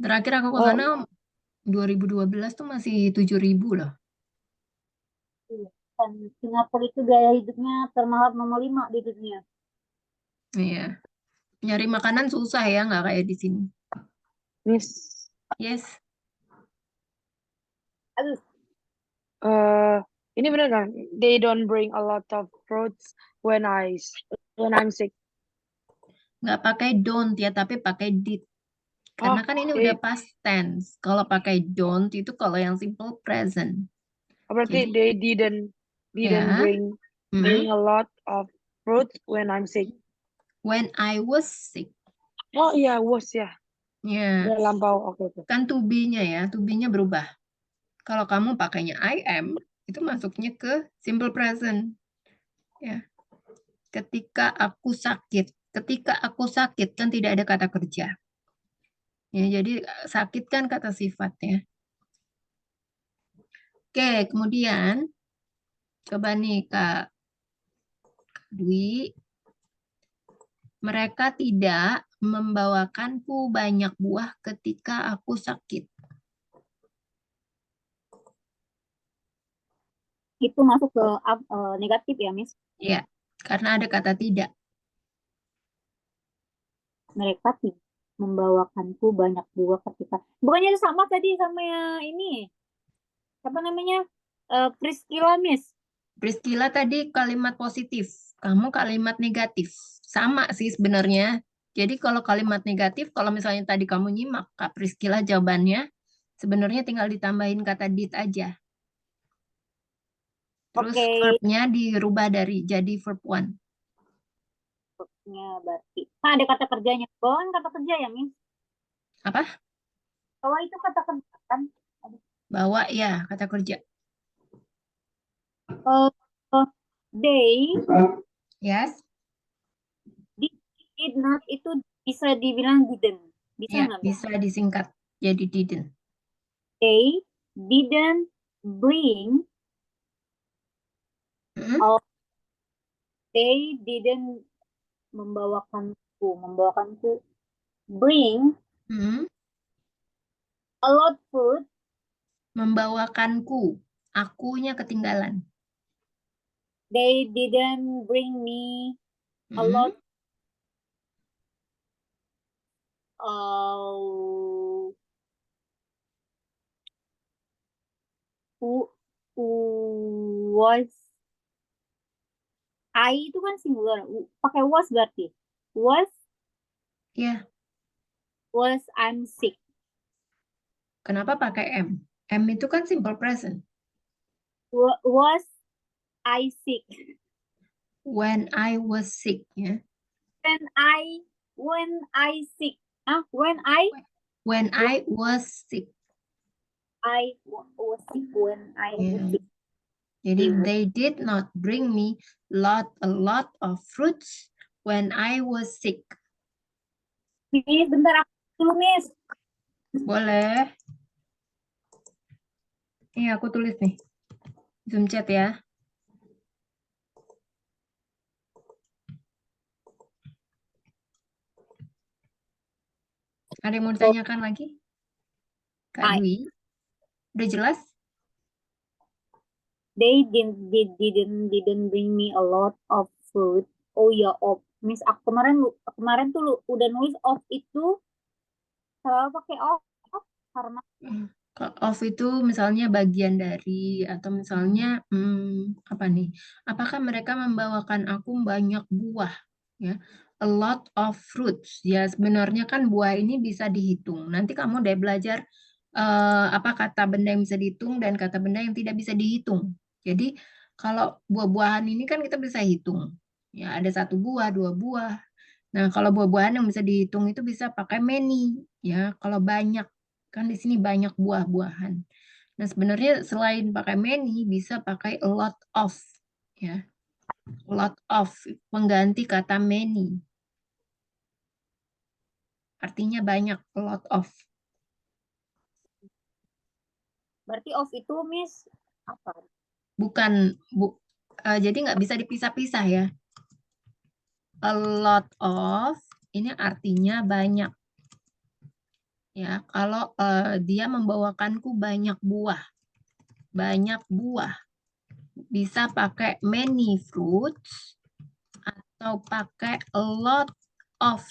Terakhir aku ke Oh, sana 2012 tuh masih 7.000 loh. Iya. Dan Singapura itu gaya hidupnya termahal nomor 5 di dunia. Iya. Nyari makanan susah ya, nggak kayak di sini. Miss, Yes. Aduh, ini bener kan? They don't bring a lot of fruits when I'm sick. Nggak pakai don't ya, tapi pakai did. Oh, Karena kan ini they, udah past tense. Kalau pakai don't itu kalau yang simple present. berarti Jadi they didn't ya, bring a lot of fruits when I'm sick. when I was sick. Oh iya, was ya. Ya, Udah lampau. Oke, oke. kan to be-nya ya, to be-nya berubah. Kalau kamu pakainya I am, itu masuknya ke simple present. Ya, ketika aku sakit. Ketika aku sakit kan tidak ada kata kerja. Ya, jadi sakit kan kata sifat ya. Oke, kemudian coba nih Kak Dwi. Mereka tidak membawakanku banyak buah ketika aku sakit. itu masuk ke negatif ya, Miss. Ya, karena ada kata tidak. Mereka tidak membawakanku banyak buah ketika. Bukannya sama tadi sama yang ini. Apa namanya? Priscilla, Miss. Priscilla tadi kalimat positif, kamu kalimat negatif. Sama sih sebenarnya. Jadi kalau kalimat negatif, kalau misalnya tadi kamu nyimak Kak Priscilla jawabannya, sebenarnya tinggal ditambahin kata did aja. Terus Oke. verbnya dirubah dari jadi verb one. Ya, berarti. Nah, ada kata kerjanya. Bawaan kata kerja ya, Miss. Apa? Bawah itu kata kerja kan. Bawa ya, kata kerja. Uh, they Yes? did not itu bisa dibilang didn't. Bisa Ya, nggak, Miss? bisa disingkat jadi didn't. They didn't bring Hmm? all. They didn't membawakanku bring Hmm? a lot food. Membawakanku. Akunya ketinggalan. They didn't bring me a Hmm? lot uh, was I itu kan singular. Pakai was berarti. Ya, Was I'm sick. kenapa pakai M? M itu kan simple present. Was I sick? When I was sick, ya. When I sick. When I When I was sick. was sick. When I was Ya. sick. Jadi they did not bring me a lot of fruits when I was sick. Miss, bentar aku dulu, Miss. Boleh. Ini aku tulis nih. Zoom chat ya. Ada yang mau ditanyakan lagi? Kak Dwi? Udah jelas? They didn't bring me a lot of fruit. Oh ya, of. Miss, aku kemarin tuh udah nulis of itu selalu pakai of karena Of itu misalnya bagian dari atau misalnya apa nih? Apakah mereka membawakan aku banyak buah? Ya, a lot of fruits. Ya sebenarnya kan buah ini bisa dihitung. Nanti kamu udah belajar apa kata benda yang bisa dihitung dan kata benda yang tidak bisa dihitung. Jadi kalau buah-buahan ini kan kita bisa hitung. Ya ada satu buah, dua buah. Nah kalau buah-buahan yang bisa dihitung itu bisa pakai many. Ya kalau banyak. Kan di sini banyak buah-buahan. Nah, sebenarnya selain pakai many, bisa pakai a lot of. Ya, a lot of, pengganti kata many. artinya banyak, a lot of. Berarti of itu Miss apa? Bukan, jadi nggak bisa dipisah-pisah ya. A lot of, ini artinya banyak. Ya, kalau dia membawakanku banyak buah. Banyak buah. Bisa pakai many fruits atau pakai a lot of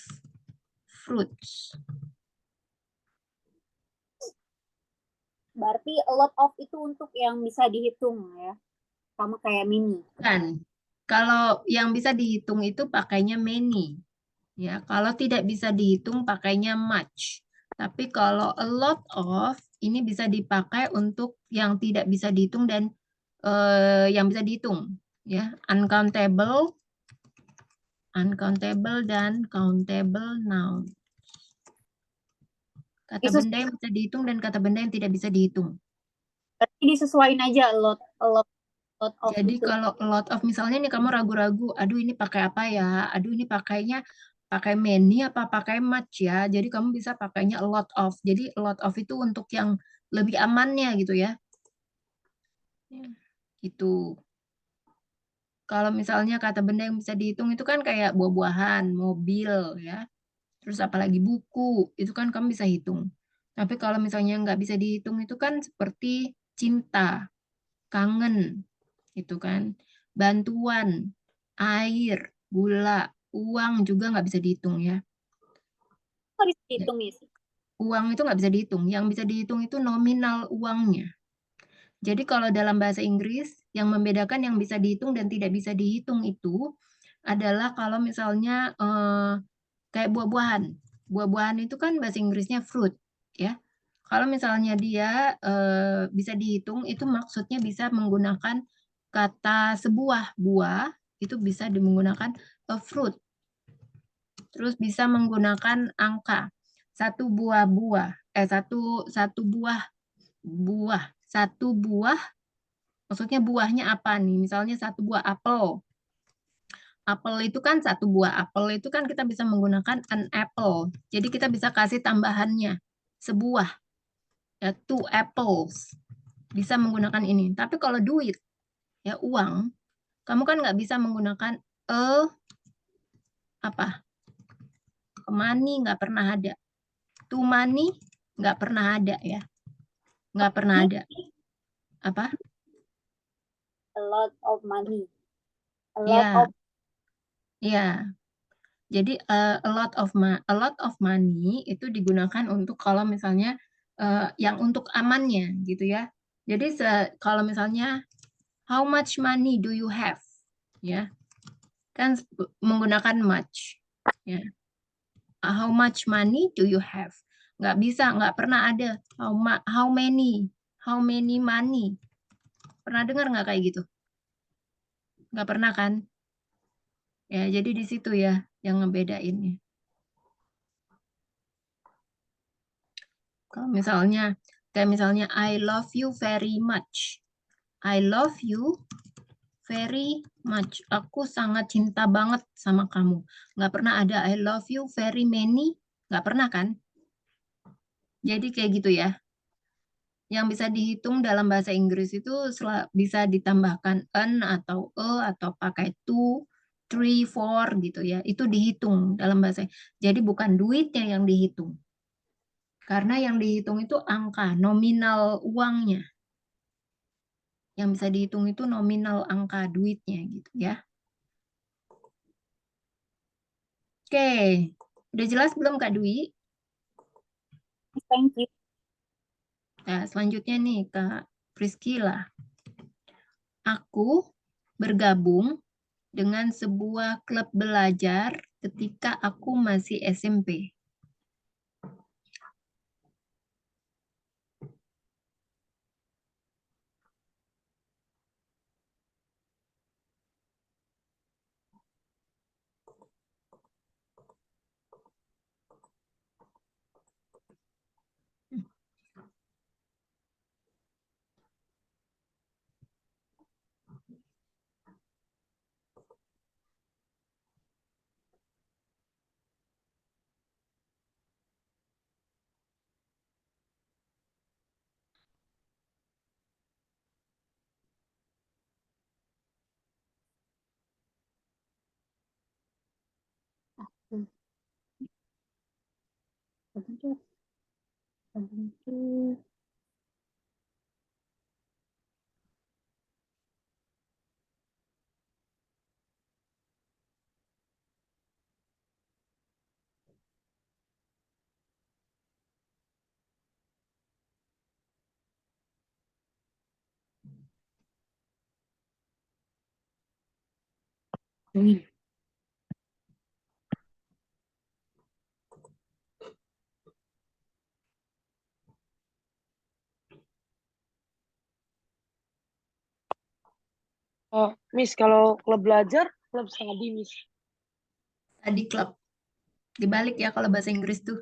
fruits. Berarti a lot of itu untuk yang bisa dihitung ya. Sama kayak mini. Kan, kalau yang bisa dihitung itu pakainya many. Ya, kalau tidak bisa dihitung pakainya much. Tapi kalau a lot of ini bisa dipakai untuk yang tidak bisa dihitung dan yang bisa dihitung. Ya, uncountable, uncountable dan countable noun. Kata benda yang bisa dihitung dan kata benda yang tidak bisa dihitung. Berarti disesuaikan aja a lot of Jadi itu. kalau a lot of misalnya nih kamu ragu-ragu, aduh ini pakai apa ya? Aduh ini pakainya pakai many apa pakai much ya? Jadi kamu bisa pakainya a lot of. Jadi a lot of itu untuk yang lebih amannya gitu ya. Gitu. Kalau misalnya kata benda yang bisa dihitung itu kan kayak buah-buahan, mobil ya. Terus apalagi buku, itu kan kamu bisa hitung. Tapi kalau misalnya nggak bisa dihitung itu kan seperti cinta, kangen, itu kan. Bantuan, air, gula, uang juga nggak bisa dihitung ya. Kok bisa dihitung Miss? Uang itu nggak bisa dihitung. Yang bisa dihitung itu nominal uangnya. Jadi kalau dalam bahasa Inggris, yang membedakan yang bisa dihitung dan tidak bisa dihitung itu adalah kalau misalnya kayak buah-buahan. Buah-buahan itu kan bahasa Inggrisnya fruit, ya. Kalau misalnya dia bisa dihitung, itu maksudnya bisa menggunakan kata sebuah buah, itu bisa menggunakan a fruit. Terus bisa menggunakan angka. Satu buah buah, satu buah buah, satu buah, maksudnya buahnya apa nih? Misalnya satu buah apel. Apel itu kan satu buah apel itu kan kita bisa menggunakan an apple. Jadi kita bisa kasih tambahannya sebuah, ya two apples. Bisa menggunakan ini. Tapi kalau duit, ya uang, kamu kan nggak bisa menggunakan apa? Money nggak pernah ada. To money nggak pernah ada ya. Nggak pernah ada. Apa? A lot of money. A lot Ya, of ya. Jadi a lot of money itu digunakan untuk kalau misalnya yang untuk amannya gitu ya. Jadi kalau misalnya how much money do you have? Ya, kan menggunakan much. Ya. How much money do you have? Nggak bisa, nggak pernah ada how many money. Pernah dengar nggak kayak gitu? Nggak pernah kan? Ya, jadi di situ ya yang ngebedainnya. Kalau misalnya, kayak misalnya I love you very much. I love you very much. Aku sangat cinta banget sama kamu. Nggak pernah ada I love you very many. Nggak pernah kan? Jadi kayak gitu ya. Yang bisa dihitung dalam bahasa Inggris itu bisa ditambahkan an atau atau pakai to, three, four gitu ya. Itu dihitung dalam bahasa. Jadi bukan duitnya yang dihitung. Karena yang dihitung itu angka, nominal uangnya. Yang bisa dihitung itu nominal angka duitnya gitu ya. Oke, udah jelas belum Kak Dwi? thank you. Nah, selanjutnya nih Kak Priscila. Aku bergabung dengan sebuah klub belajar ketika aku masih SMP. Oh, Miss, kalau klub belajar, klub study, Miss. Tadi club. Dibalik ya kalau bahasa Inggris tuh.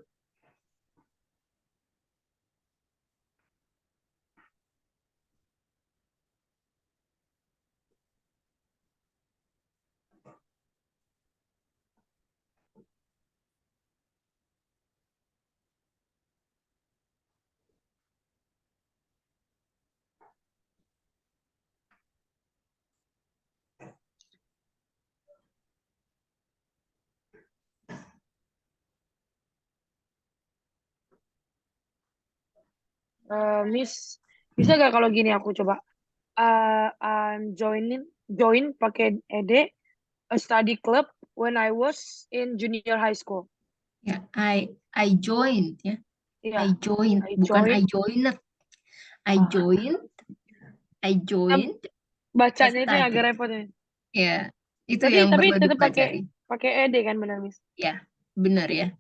Miss, bisa gak kalau gini aku coba join pakai ed a study club when I was in junior high school. Ya, I joined ya. I Iya, joined, I bukan I joined. joined. I Ah, joined, I joined a bacanya itu yang agak study. repot ya. Ya, itu Tapi yang perlu tetap pakai dipelajari. pakai ed kan, benar, Miss? Ya, benar ya.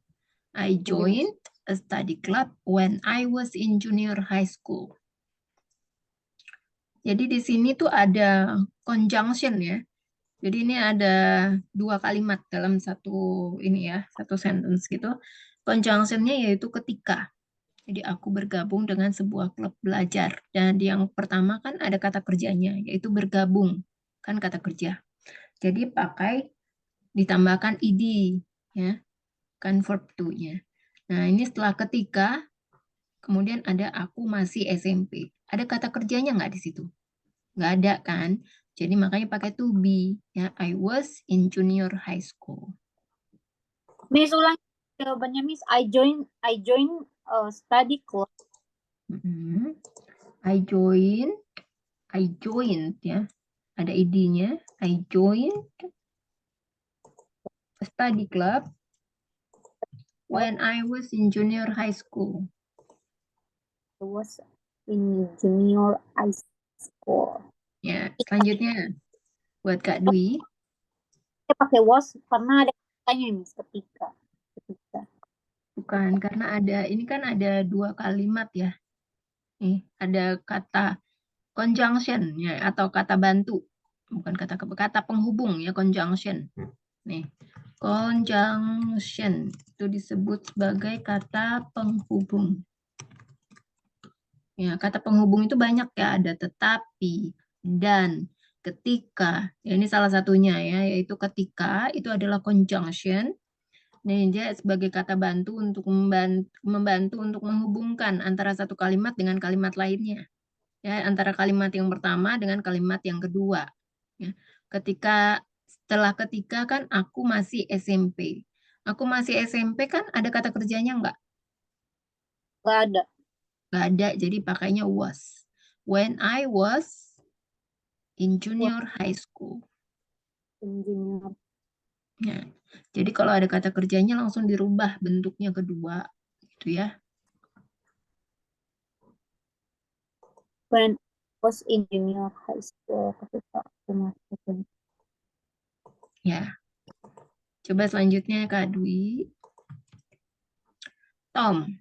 I Oke, Miss. joined a study club when I was in junior high school. Jadi di sini tuh ada conjunction ya. Jadi ini ada dua kalimat dalam satu ini ya, satu sentence gitu. Conjunctionnya yaitu ketika. Jadi aku bergabung dengan sebuah klub belajar. Dan yang pertama kan ada kata kerjanya, yaitu bergabung. Kan kata kerja. Jadi pakai ditambahkan ed ya, kan verb to-nya. Nah, ini setelah ketika, kemudian ada aku masih SMP. Ada kata kerjanya nggak di situ? Nggak ada kan? Jadi makanya pakai to be. Ya, I was in junior high school. Miss, ulang jawabannya, Miss. I join study club. Mhm. I joined ya. Ada id-nya. I joined a study club when I was in junior high school. I was in junior high school. Ya, selanjutnya buat Kak Dwi. Saya pakai was karena ada katanya, Miss, ketika. Bukan, karena ini kan ada dua kalimat ya. Nih, ada kata conjunction ya, atau kata bantu. Bukan kata penghubung ya, conjunction. Nih, conjunction itu disebut sebagai kata penghubung. Ya, kata penghubung itu banyak ya, ada tetapi, dan, ketika. Ya, ini salah satunya ya, yaitu ketika itu adalah conjunction. Nih, dia sebagai kata bantu untuk membantu untuk menghubungkan antara satu kalimat dengan kalimat lainnya. Ya, antara kalimat yang pertama dengan kalimat yang kedua. Ya, setelah ketika kan aku masih SMP. Aku masih SMP kan ada kata kerjanya nggak? Nggak ada. Nggak ada, jadi pakainya was. When I was in junior high school. In junior. Ya, jadi kalau ada kata kerjanya langsung dirubah bentuknya kedua, gitu ya. When I was in junior high school, ketika aku masih SMP. Ya, coba selanjutnya Kak Dwi. Tom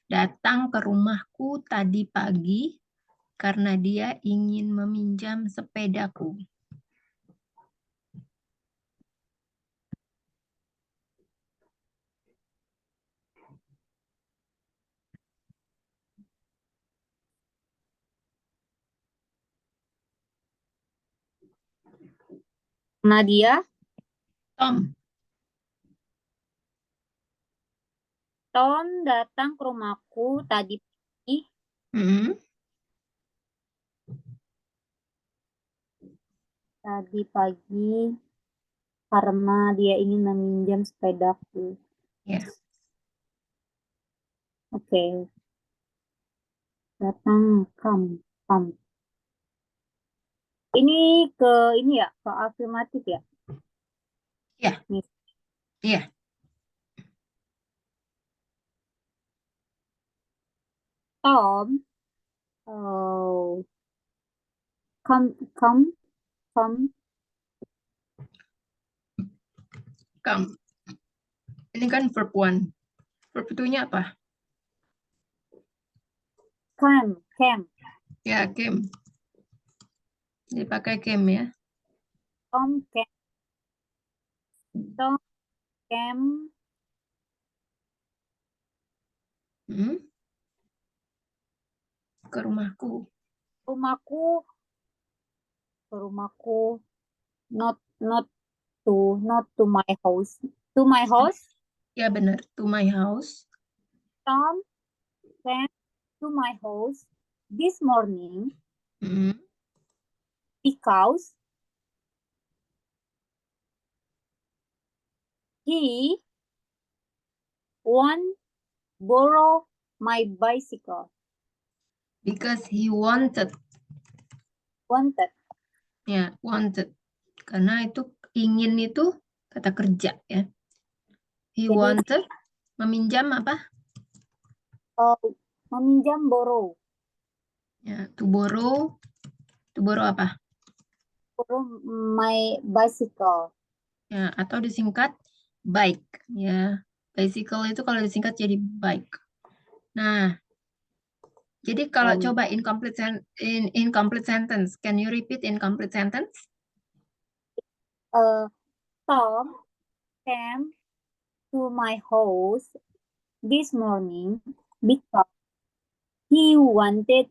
datang ke rumahku tadi pagi karena dia ingin meminjam sepedaku. Nadia, Tom datang ke rumahku tadi pagi. Hmm, Tadi pagi karena dia ingin meminjam sepedaku. Ya. Oke. Datang, come. Ini ya, ke afirmatif ya? Iya. Nih. Iya. Tom, oh, come. Come. Ini kan verb one. Verb itunya apa? Came. Ya, came. Jadi pakai came ya. Tom came Hmm? Ke rumahku. rumahku, not to my house. To my house, Ya benar. To my house. Tom came to my house this morning Hmm. because he want borrow my bicycle. Because he wanted. Wanted. Ya, wanted. Karena itu ingin itu kata kerja ya. He Jadi, wanted meminjam apa? meminjam borrow. Ya, to borrow. To borrow apa? Borrow my bicycle. Ya, atau disingkat bike ya. Bicycle itu kalau disingkat jadi bike. Nah, jadi kalau coba incomplete sentence, can you repeat incomplete sentence? Tom came to my house this morning because he wanted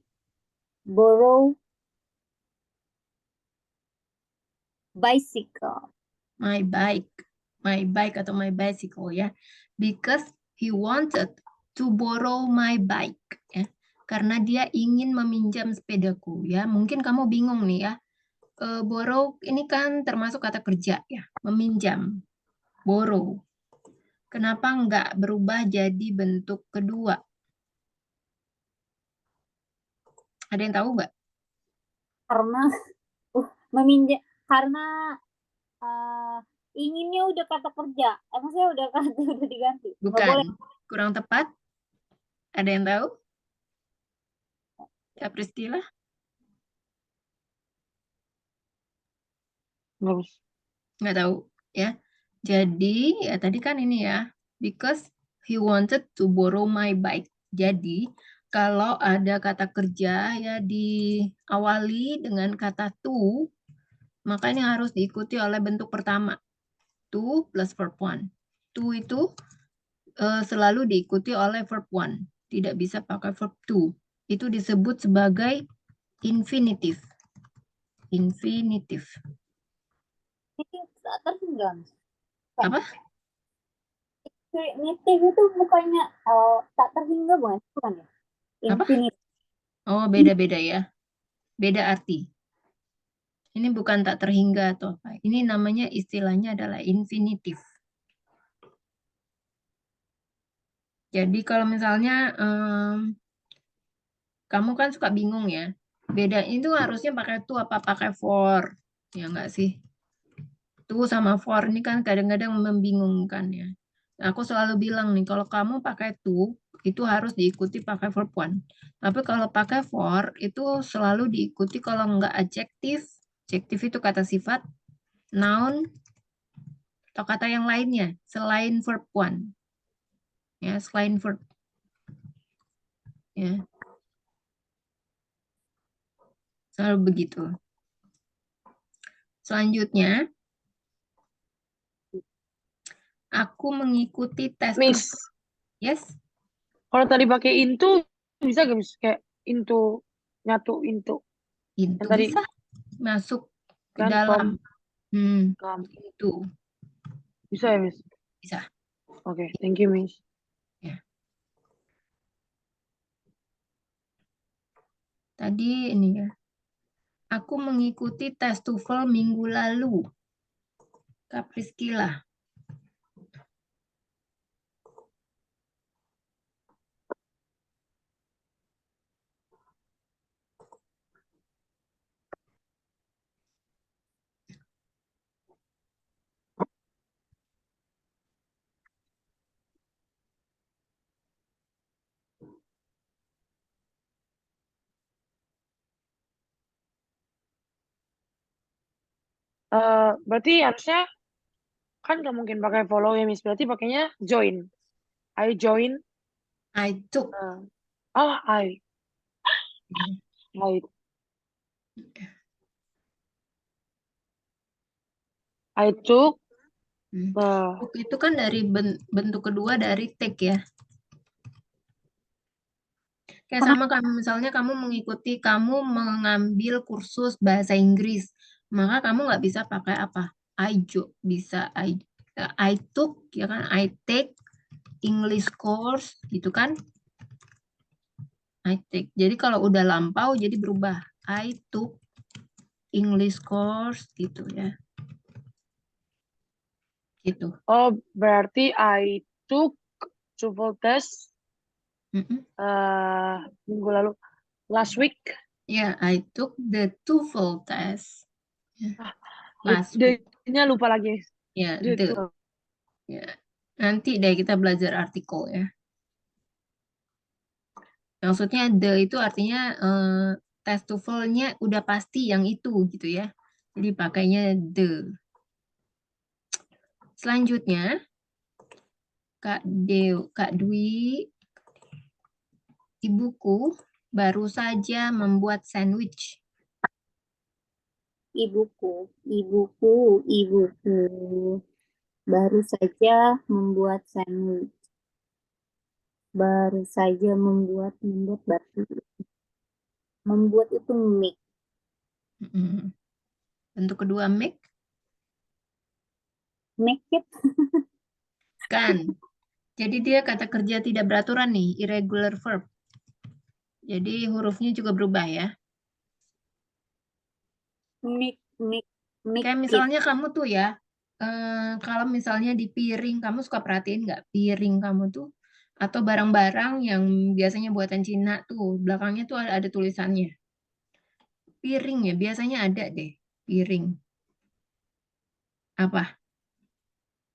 borrow bicycle. My bike atau my bicycle ya. Because he wanted to borrow my bike ya. Karena dia ingin meminjam sepedaku ya. Mungkin kamu bingung nih ya. Borrow ini kan termasuk kata kerja ya. Meminjam. Borrow. Kenapa nggak berubah jadi bentuk kedua? Ada yang tahu nggak? Karena meminjam, karena inginnya udah kata kerja. Emang saya udah diganti. Nggak Bukan. boleh. Kurang tepat? Ada yang tahu? Ya, Priscilla? Nggak tahu ya. Jadi ya tadi kan ini ya. Because he wanted to borrow my bike. Jadi kalau ada kata kerja ya diawali dengan kata to, maka ini harus diikuti oleh bentuk pertama. To plus verb one. To itu selalu diikuti oleh verb one. Tidak bisa pakai verb to. Itu disebut sebagai infinitive. Infinitive. Ini tak terhingga. Apa? Infinitive itu bukannya tak terhingga bukan ya? Apa? Infinitive. Oh, beda-beda ya. Beda arti. Ini bukan tak terhingga atau apa. Ini namanya istilahnya adalah infinitif. Jadi kalau misalnya kamu kan suka bingung ya. Beda itu harusnya pakai to apa pakai for. Ya enggak sih? To sama for ini kan kadang-kadang membingungkan ya. Nah, aku selalu bilang nih, kalau kamu pakai to, itu harus diikuti pakai verb one. Tapi kalau pakai for, itu selalu diikuti kalau enggak adjektif. Adjektif itu kata sifat, noun, atau kata yang lainnya selain verb one. Ya, selain verb. Ya. Selalu begitu. Selanjutnya, aku mengikuti tes. Miss, Yes? kalau tadi pakai into bisa gak Miss? Kayak into, nyatu into. Itu Yang tadi bisa masuk ke kan dalam. Itu bisa ya Miss? bisa. Oke, thank you Miss. Ya. Tadi ini ya. Aku mengikuti tes TOEFL minggu lalu. Kak Priscila. Berarti harusnya kan nggak mungkin pakai follow ya Miss. Berarti pakainya join. I join. I took. I I took. Took itu kan dari bentuk kedua dari take ya. Kayak sama kamu misalnya kamu mengambil kursus bahasa Inggris, maka kamu nggak bisa pakai apa? Bisa I took ya kan, I take English course gitu kan? I take. Jadi kalau udah lampau jadi berubah. I took English course gitu ya. Gitu. Oh, berarti I took TOEFL test minggu lalu, last week. Ya, I took the TOEFL test. Last week. D-nya lupa lagi. Ya, The. Ya. Nanti deh kita belajar artikel ya. Maksudnya the itu artinya tes TOEFL-nya udah pasti yang itu gitu ya. Jadi pakainya the. Selanjutnya, Kak Dwi, ibuku baru saja membuat sandwich. Ibuku baru saja membuat sandwich. Baru saja membuat batu. Membuat itu make. Bentuk kedua make. Make it. Kan. Jadi dia kata kerja tidak beraturan nih, irregular verb. Jadi hurufnya juga berubah ya. Make Kayak it. misalnya kamu tuh ya, kalau misalnya di piring, kamu suka perhatiin nggak piring kamu tuh, atau barang-barang yang biasanya buatan Cina tuh, belakangnya tuh ada tulisannya. Piring ya, biasanya ada deh, piring. Apa?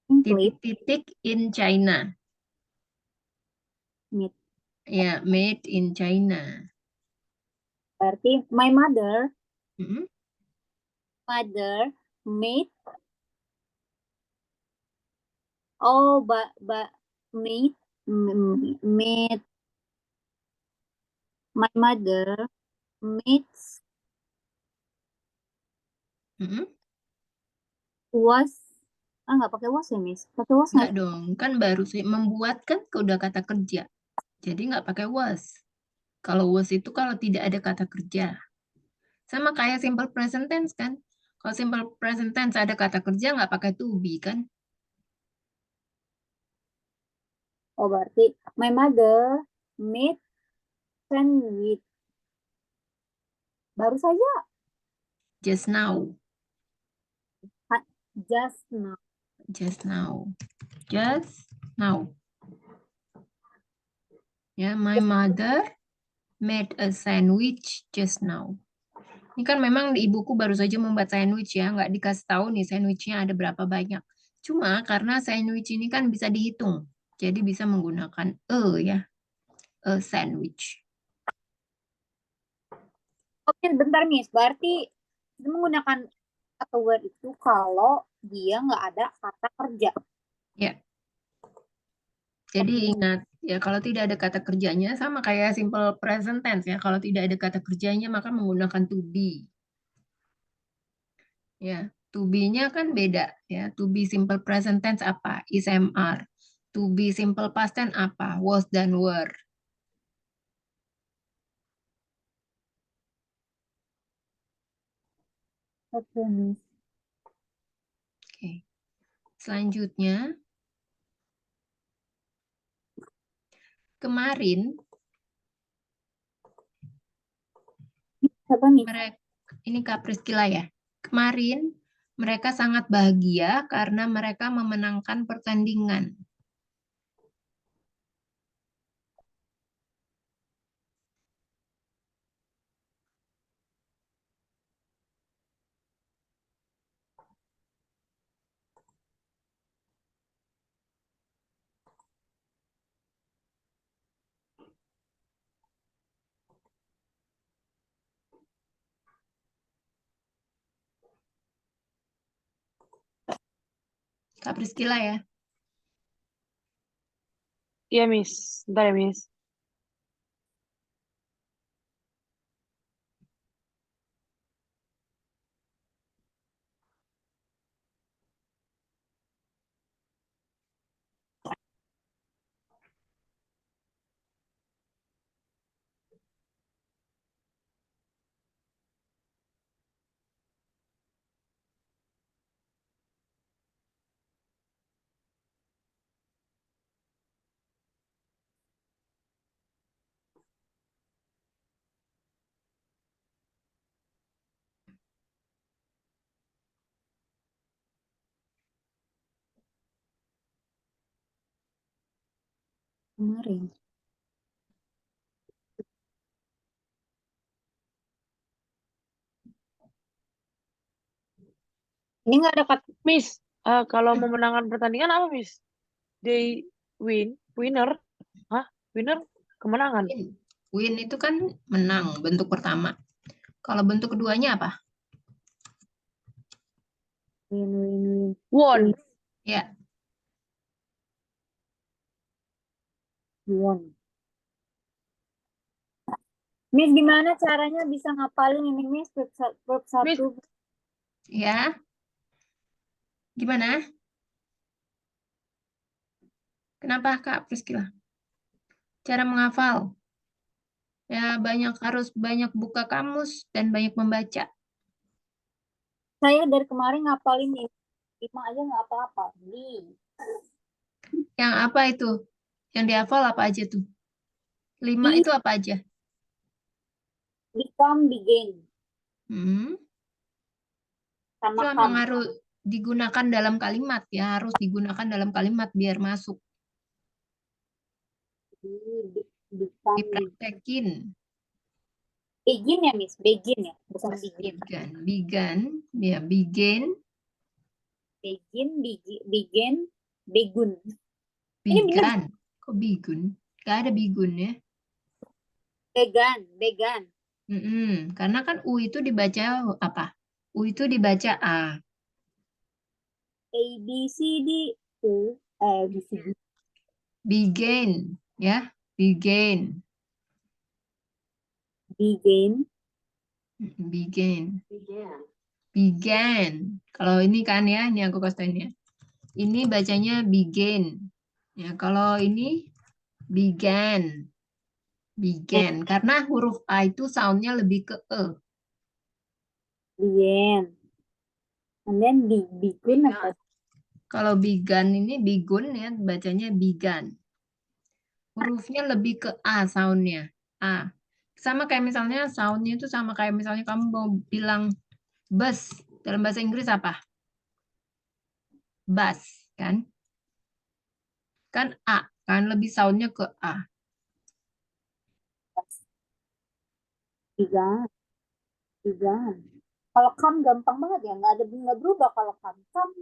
Complete. Titik-titik in China. Made. Ya, made in China. Berarti my mother Mm-mm. made made my mother made Mm-mm. was nggak pakai was ya Miss, pakai was Nggak nggak? dong, kan baru sih membuat kan udah kata kerja. Jadi nggak pakai was. Kalau was itu kalau tidak ada kata kerja. Sama kayak simple present tense kan. Kalau simple present tense ada kata kerja nggak pakai to be kan. Oh berarti my mother made sandwich baru saja. Just now. Just now. Just now. Just now. Ya, my mother made a sandwich just now. Ini kan memang ibuku baru saja membuat sandwich ya, nggak dikasih tahu nih sandwichnya ada berapa banyak. Cuma karena sandwich ini kan bisa dihitung, jadi bisa menggunakan ya, a sandwich. Oke bentar Miss, berarti kita menggunakan kata word itu kalau dia nggak ada kata kerja. Ya. Jadi ingat ya, kalau tidak ada kata kerjanya sama kayak simple present tense ya. Kalau tidak ada kata kerjanya maka menggunakan to be. Ya, to be-nya kan beda ya. To be simple present tense apa? Is, am, are. To be simple past tense apa? Was dan were. Oke Miss. Oke. Selanjutnya, kemarin Siapa Miss? ini Kak Priscila ya. Kemarin Mereka sangat bahagia karena mereka memenangkan pertandingan. Kak Priscila ya. Iya, Miss. Bentar ya, Miss. Kemarin. Ini nggak ada kata Miss, kalau memenangkan pertandingan apa, Miss? They winner. Hah? Winner? Kemenangan. Win itu kan menang, bentuk pertama. Kalau bentuk keduanya apa? win. Won. Ya, Won. Miss, gimana caranya bisa ngapalin ini, Miss? Verb Miss, 1. ya. Gimana? Kenapa Kak Priscila? Cara menghafal. Ya, harus banyak buka kamus dan banyak membaca. Saya dari kemarin ngapalin nih. 5 aja nggak apa-apa. Yang apa itu? Yang dihafal apa aja tuh? 5 Di itu apa aja? become, begin. Hmm. Sama Itu come. memang harus digunakan dalam kalimat ya, harus digunakan dalam kalimat biar masuk. Become, Dipraktekin. begin ya, Miss. Begin ya. Bukan begin. Begin, ya begin, Begin, begun. Ini bener. began. Kok bigun? Gak ada bigun ya. Began. Karena kan U itu dibaca apa? U itu dibaca A. A, B, C, D, U, B, C, D. Begin, ya. Begin. Begin. Began. Kalau ini kan ya, ini aku kasih ya. Ini bacanya begin. Ya, kalau ini began. Began. Karena huruf A itu soundnya lebih ke E. Begin. And then begun apa? Kalau began ini bigun ya, bacanya began. Hurufnya lebih ke A soundnya. A. Sama kayak misalnya soundnya itu sama kayak misalnya kamu mau bilang bus. Dalam bahasa Inggris apa? Bus, kan? Kan A. Kan lebih soundnya ke A. Began. Kalau come gampang banget ya, nggak berubah kalau come. Come.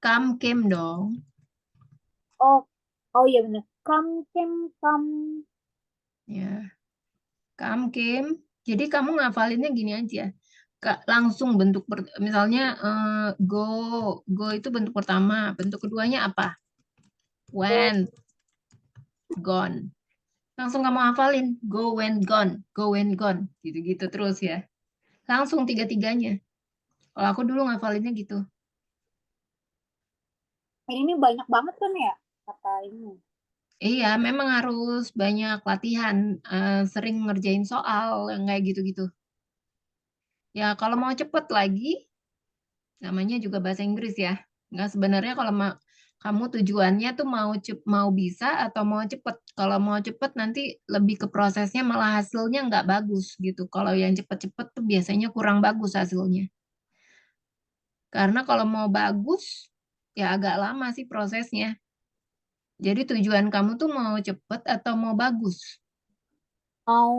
Come, came dong. Oh iya benar. Come. Ya. Come, came. Jadi kamu ngafalinnya gini aja. Langsung bentuk, misalnya go itu bentuk pertama. Bentuk keduanya apa? Went, gone. Langsung kamu hafalin. Go, went, gone. Gitu-gitu terus ya. Langsung tiga-tiganya. Kalau aku dulu ngafalinnya gitu. Ini banyak banget kan ya kata ini. Iya, memang harus banyak latihan. Sering ngerjain soal yang kayak gitu-gitu. Ya, kalau mau cepet lagi, namanya juga bahasa Inggris ya. Nggak sebenarnya kalau kamu tujuannya tuh mau bisa atau mau cepet. Kalau mau cepet nanti lebih ke prosesnya malah hasilnya nggak bagus gitu. Kalau yang cepet-cepet tuh biasanya kurang bagus hasilnya. Karena kalau mau bagus, ya agak lama sih prosesnya. Jadi tujuan kamu tuh mau cepet atau mau bagus? Mau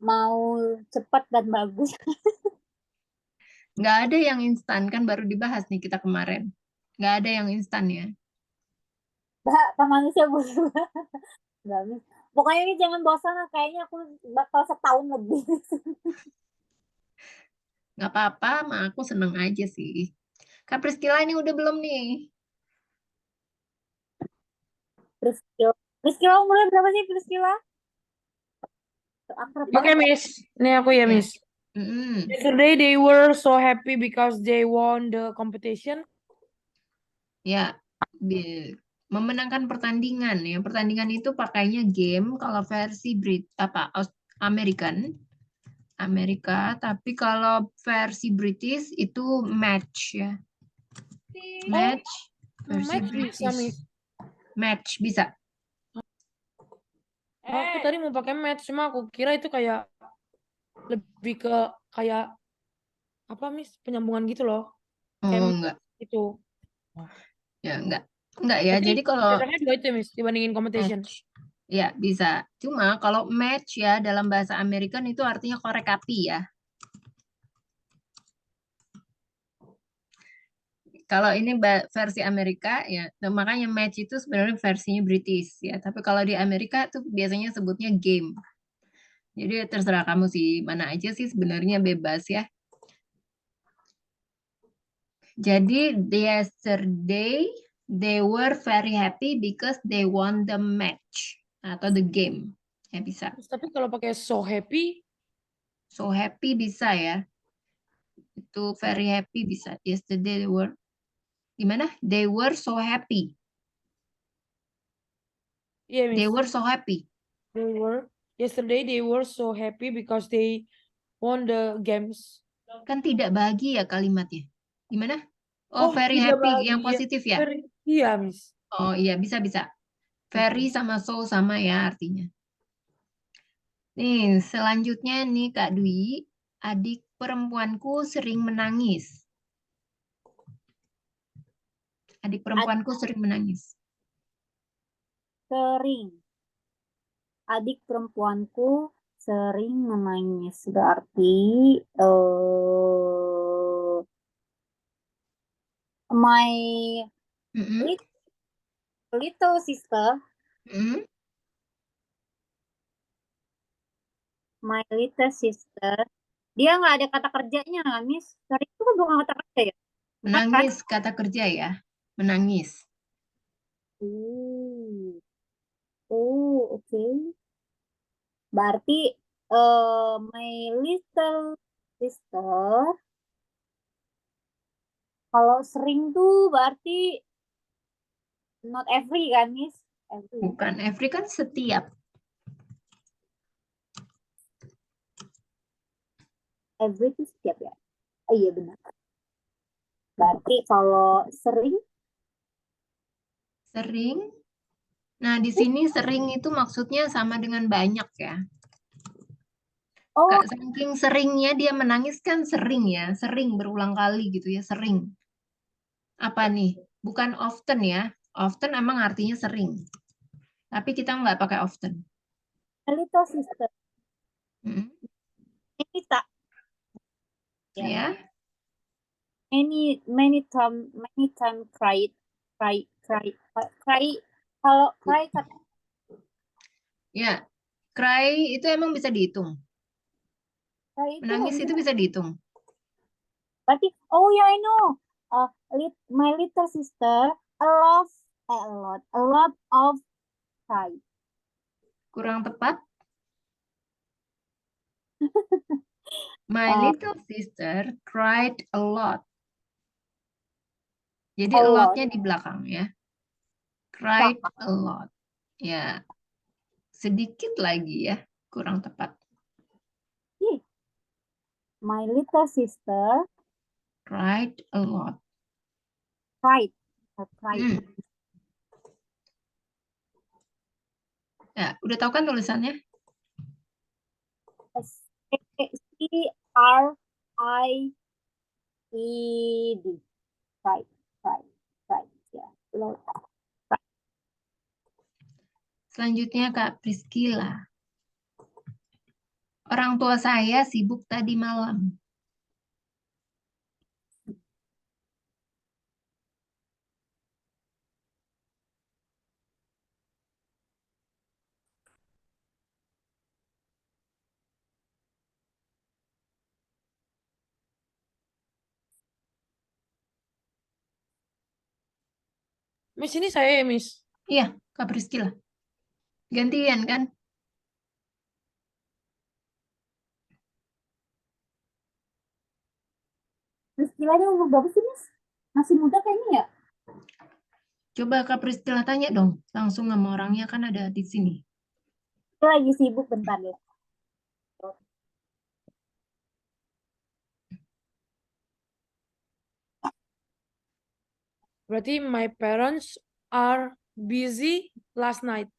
mau cepat dan bagus. Nggak ada yang instan, kan baru dibahas nih kita kemarin. Nggak ada yang instan ya. Ke manusia butuh. Nggak, Miss. Pokoknya ini jangan bosan, kayaknya aku bakal setahun lebih. Nggak apa-apa, mah aku seneng aja sih. Kak Priscila ini udah belum nih? Priscila. Priscila umurnya berapa sih Priscila? Akrab Oke, banget. Miss. Ini aku ya, Ya. Miss. Mm-mm. Yesterday they were so happy because they won the competition. Ya, memenangkan pertandingan ya. Pertandingan itu pakainya game kalau versi American, Amerika, tapi kalau versi British itu match ya. Match versi Match bisa, British. Miss. Match bisa. Aku tadi mau pakai match, cuma aku kira itu kayak lebih ke kayak apa, Miss? Penyambungan gitu loh. Oh, Kayak enggak. itu. Ya, enggak. Enggak ya. Berarti Jadi kalau biasanya juga itu, Miss, dibandingin competition. match, ya bisa. Cuma kalau match ya dalam bahasa American itu artinya korek api ya. Kalau ini versi Amerika ya, nah makanya match itu sebenarnya versinya British ya. Tapi kalau di Amerika tuh biasanya sebutnya game. Jadi terserah kamu sih, mana aja sih sebenarnya bebas ya. Jadi yesterday they were very happy because they won the match atau the game. Ya bisa. Terus, tapi kalau pakai so happy, So happy bisa ya. Itu very happy bisa. Yesterday they were gimana? They were so happy. iya, They Miss. were so happy. Yesterday they were so happy because they won the games. Kan tidak bahagia kalimatnya. Gimana? Oh, very tidak happy yang bahagia. positif ya. Iya, Miss. Oh iya, bisa-bisa. Very sama so sama ya artinya. Nih, selanjutnya nih Kak Dwi, adik perempuanku sering menangis. Adik perempuanku sering menangis. Sering. Adik perempuanku sering menangis. Berarti my Mm-mm. little sister, Mm-mm. my little sister, dia nggak ada kata kerjanya, Miss. Sering itu kan bukan kata kerja ya? Bukan kan? Menangis kata kerja ya. Menangis. Oh, oke. Berarti my little sister, kalau sering tuh berarti not every kan, Miss? Every. Bukan, every kan setiap. Every itu setiap ya? Oh, iya benar. Berarti kalau sering, Sering. Nah, di sini sering itu maksudnya sama dengan banyak ya. oh, Kak, saking seringnya dia menangis kan sering ya. Sering berulang kali gitu ya, sering. Apa nih? Bukan often ya. Often emang artinya sering. Tapi kita nggak pakai often. my little sister, Mm. ini tak ya. Ya, Many time cry. Kalau cry kata ya. Cry itu emang bisa dihitung. cry itu Menangis itu bisa dihitung. berarti, oh ya, I know. My little sister a lot of cry. Kurang tepat. My Uh, little sister cried a lot. Jadi a a lot. lot-nya di belakang ya. Cried a lot. Ya, sedikit lagi ya. Kurang tepat. My little sister Cried a lot. cried. Hmm. Ya, udah tahu kan tulisannya? C-R-I-E-D. Feed. Fried. Ya. Load. Selanjutnya Kak Priscila. Orang tua saya sibuk tadi malam. Miss, ini saya ya, Miss. Iya, Kak Priscila. Gantian kan? Priscila dia umur berapa sih, Miss? Masih muda kayaknya ya? Coba Kak Priscila tanya dong. Langsung sama orangnya kan ada di sini. Dia lagi sibuk bentar deh. Berarti my parents are busy last night.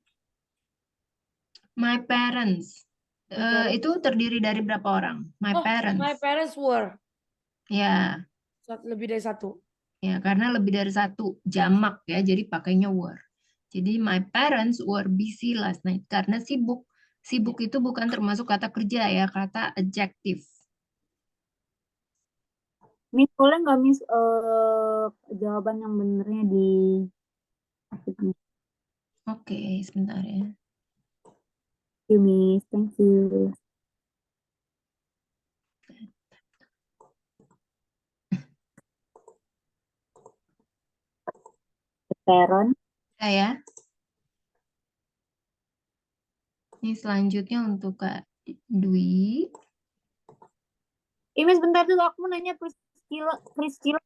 My parents. parents. Itu terdiri dari berapa orang? My Oh, parents. my parents were. Ya, Lebih dari satu. ya karena lebih dari satu jamak ya, jadi pakainya were. Jadi my parents were busy last night karena sibuk. Sibuk itu bukan termasuk kata kerja ya, kata adjective. Miss, boleh nggak Miss jawaban yang benernya di Oke, sebentar ya. Thank you, Miss. Thank you. Parent. Ya. Ini selanjutnya untuk Kak Dwi. Miss, bentar dulu aku mau nanya Priscila. Priscila.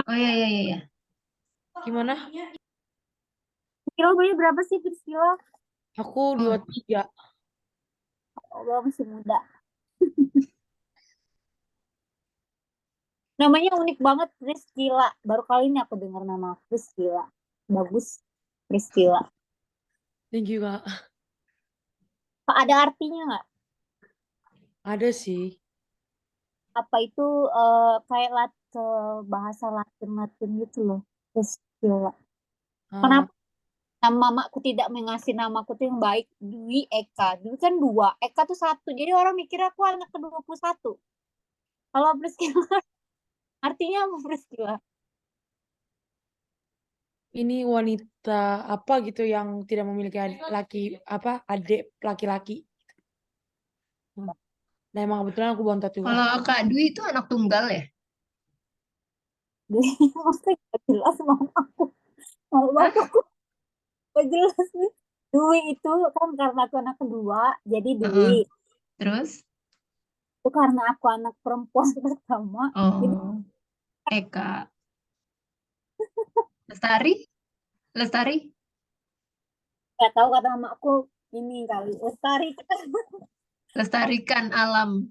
Oh ya ya ya ya. Gimana? Priscila umurnya berapa sih Priscila? Aku 23. Oh, masih muda. Namanya unik banget, Priscila. Baru kali ini aku dengar nama Priscila. Bagus, Priscila. Thank you, Kak. Pak, ada artinya nggak? Ada sih. Apa itu kayak bahasa Latin gitu loh, Priscila. Kenapa mamaku tidak mengasih namaku tuh yang baik, Dwi Eka. Dwi kan 2, Eka tuh 1. Jadi orang mikir aku anak ke-21. Kalau Priscila, artinya apa Priscila? Ini wanita apa gitu yang tidak memiliki adik laki-laki. Nah, emang kebetulan aku bontot juga. Kalau Kak Dwi itu anak tunggal ya? Dwi, maksudnya gak jelas mamaku. Mau bapakku gak jelas nih. Dwi itu kan karena aku anak kedua, jadi Dwi. Terus? Itu karena aku anak perempuan pertama. Jadi Oh, Eka. Lestari? Lestari? gak tahu kata mamaku ini kali. Lestari. Lestarikan alam.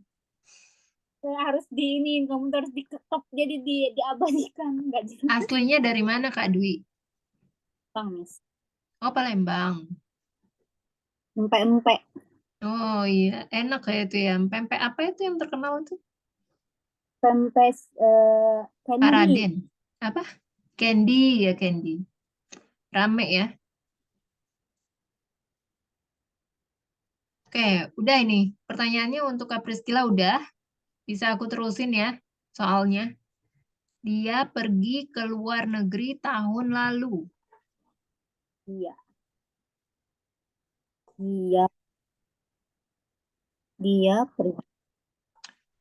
Harus kamu harus dikekep jadi diabadikan, nggak jelas. Aslinya dari mana Kak Dwi? Bang, Miss. Oh, Palembang. Empek-empek. Oh iya, enak kayak itu ya. Pempek apa itu yang terkenal tuh? Pempes candy. Paraden. Apa? Candy ya, candy. Rame ya. Oke, udah ini. Pertanyaannya untuk Kak Priscila udah. Bisa aku terusin ya soalnya. Dia pergi ke luar negeri tahun lalu. Iya. Dia pergi.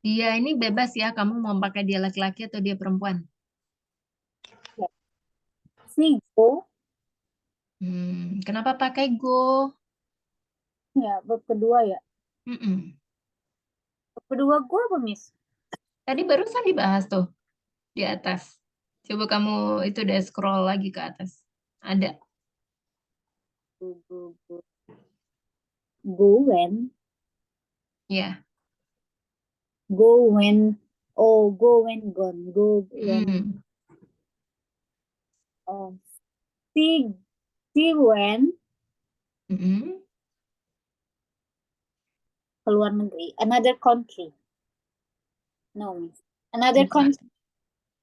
Dia ini bebas ya, kamu mau pakai dia laki-laki atau dia perempuan. Si Go. Kenapa pakai go? Ya, bab kedua ya. Mm-mm. Bab kedua gue apa, Miss? Tadi barusan dibahas tuh di atas. Coba kamu itu udah scroll lagi ke atas. Ada. Go when. Ya. Go when. Oh, go when gone. Go when. Mm. Oh. Si when Mm-mm. ke luar negeri. Another country. No, Miss. Another Bukan. country.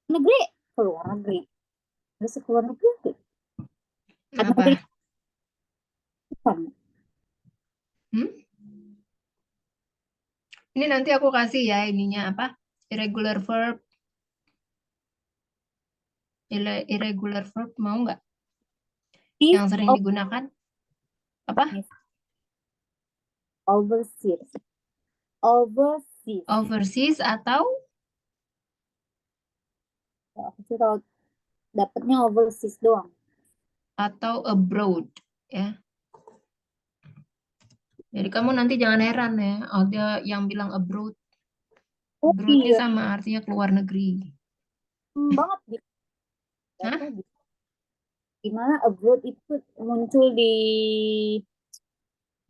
Negeri. Keluar negeri. Bisa keluar negeri. Another Apa? bukan. Hmm? Ini nanti aku kasih ya ininya apa? Irregular verb. Irregular verb mau nggak? Yang sering Oh, digunakan apa? overseas. Overseas. Overseas atau Aku sih tahu dapatnya overseas doang. abroad ya. Jadi kamu nanti jangan heran ya, ada yang bilang abroad. Oh Abroad ini iya, sama artinya keluar negeri. banget gitu. Hah? Data di mana abroad itu muncul di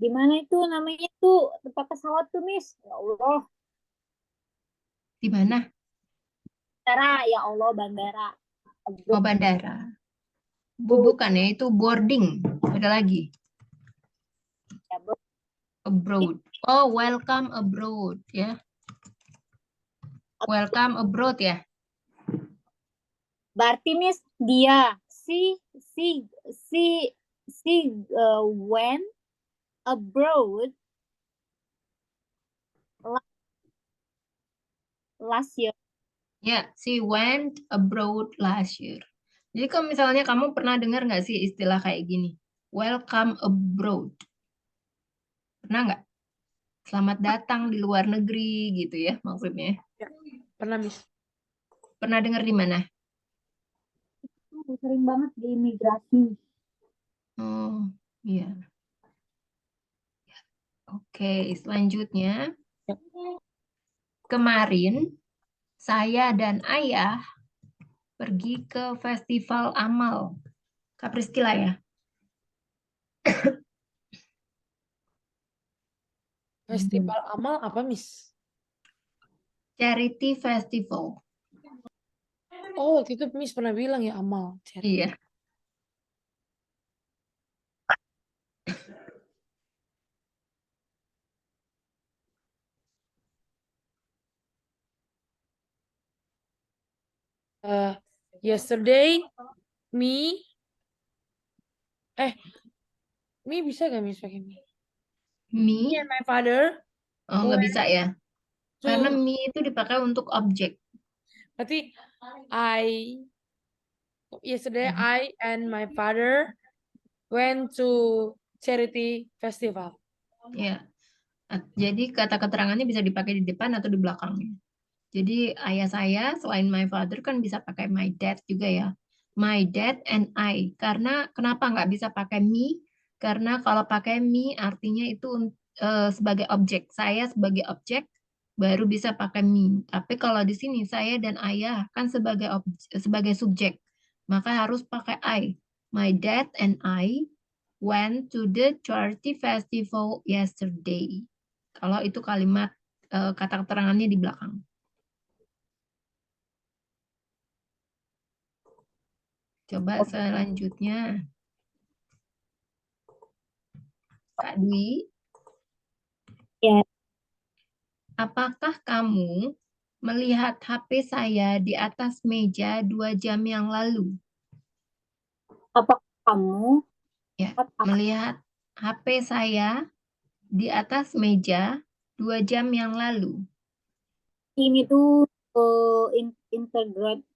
mana itu namanya tuh tempat pesawat tuh Miss. Ya Allah, Di mana? bandara ya Allah bandara. Oh, Abroad. bandara. Abroad. Bukan ya, itu boarding. Ada lagi. Ya, bro. Abroad. Oh, welcome abroad ya. Welcome abroad ya. Berarti Miss dia si went abroad last year. Ya, she went abroad last year. Jadi kalau misalnya kamu pernah dengar nggak sih istilah kayak gini? Welcome abroad. Pernah nggak? Selamat datang di luar negeri gitu ya maksudnya. Ya, pernah, Miss. Pernah dengar di mana? Sering banget di imigrasi. Oh, iya. Oke, selanjutnya. Ya. Kemarin saya dan ayah pergi ke festival amal. Kak Priscila ya? Festival amal apa, Miss? Charity Festival. Oh, waktu itu Miss pernah bilang ya amal. Iya. Yesterday, me bisa gak Miss pakai me? Me Me? and my father Oh, nggak bisa ya. Karena to, me itu dipakai untuk objek. berarti yesterday Ya. I and my father went to charity festival. Ya. Jadi kata keterangannya bisa dipakai di depan atau di belakangnya. Jadi ayah saya selain my father kan bisa pakai my dad juga ya. My dad and I. Karena kenapa nggak bisa pakai me? Karena kalau pakai me artinya itu sebagai objek. Saya sebagai objek baru bisa pakai me. Tapi kalau di sini saya dan ayah kan sebagai subjek. Maka harus pakai I. My dad and I went to the charity festival yesterday. Kalau itu kalimat kata keterangannya di belakang. Coba selanjutnya, Kak Dwi, Ya, apakah kamu melihat HP saya di atas meja 2 jam yang lalu? apa kamu Ya, apa melihat HP saya di atas meja 2 jam yang lalu. ini tuh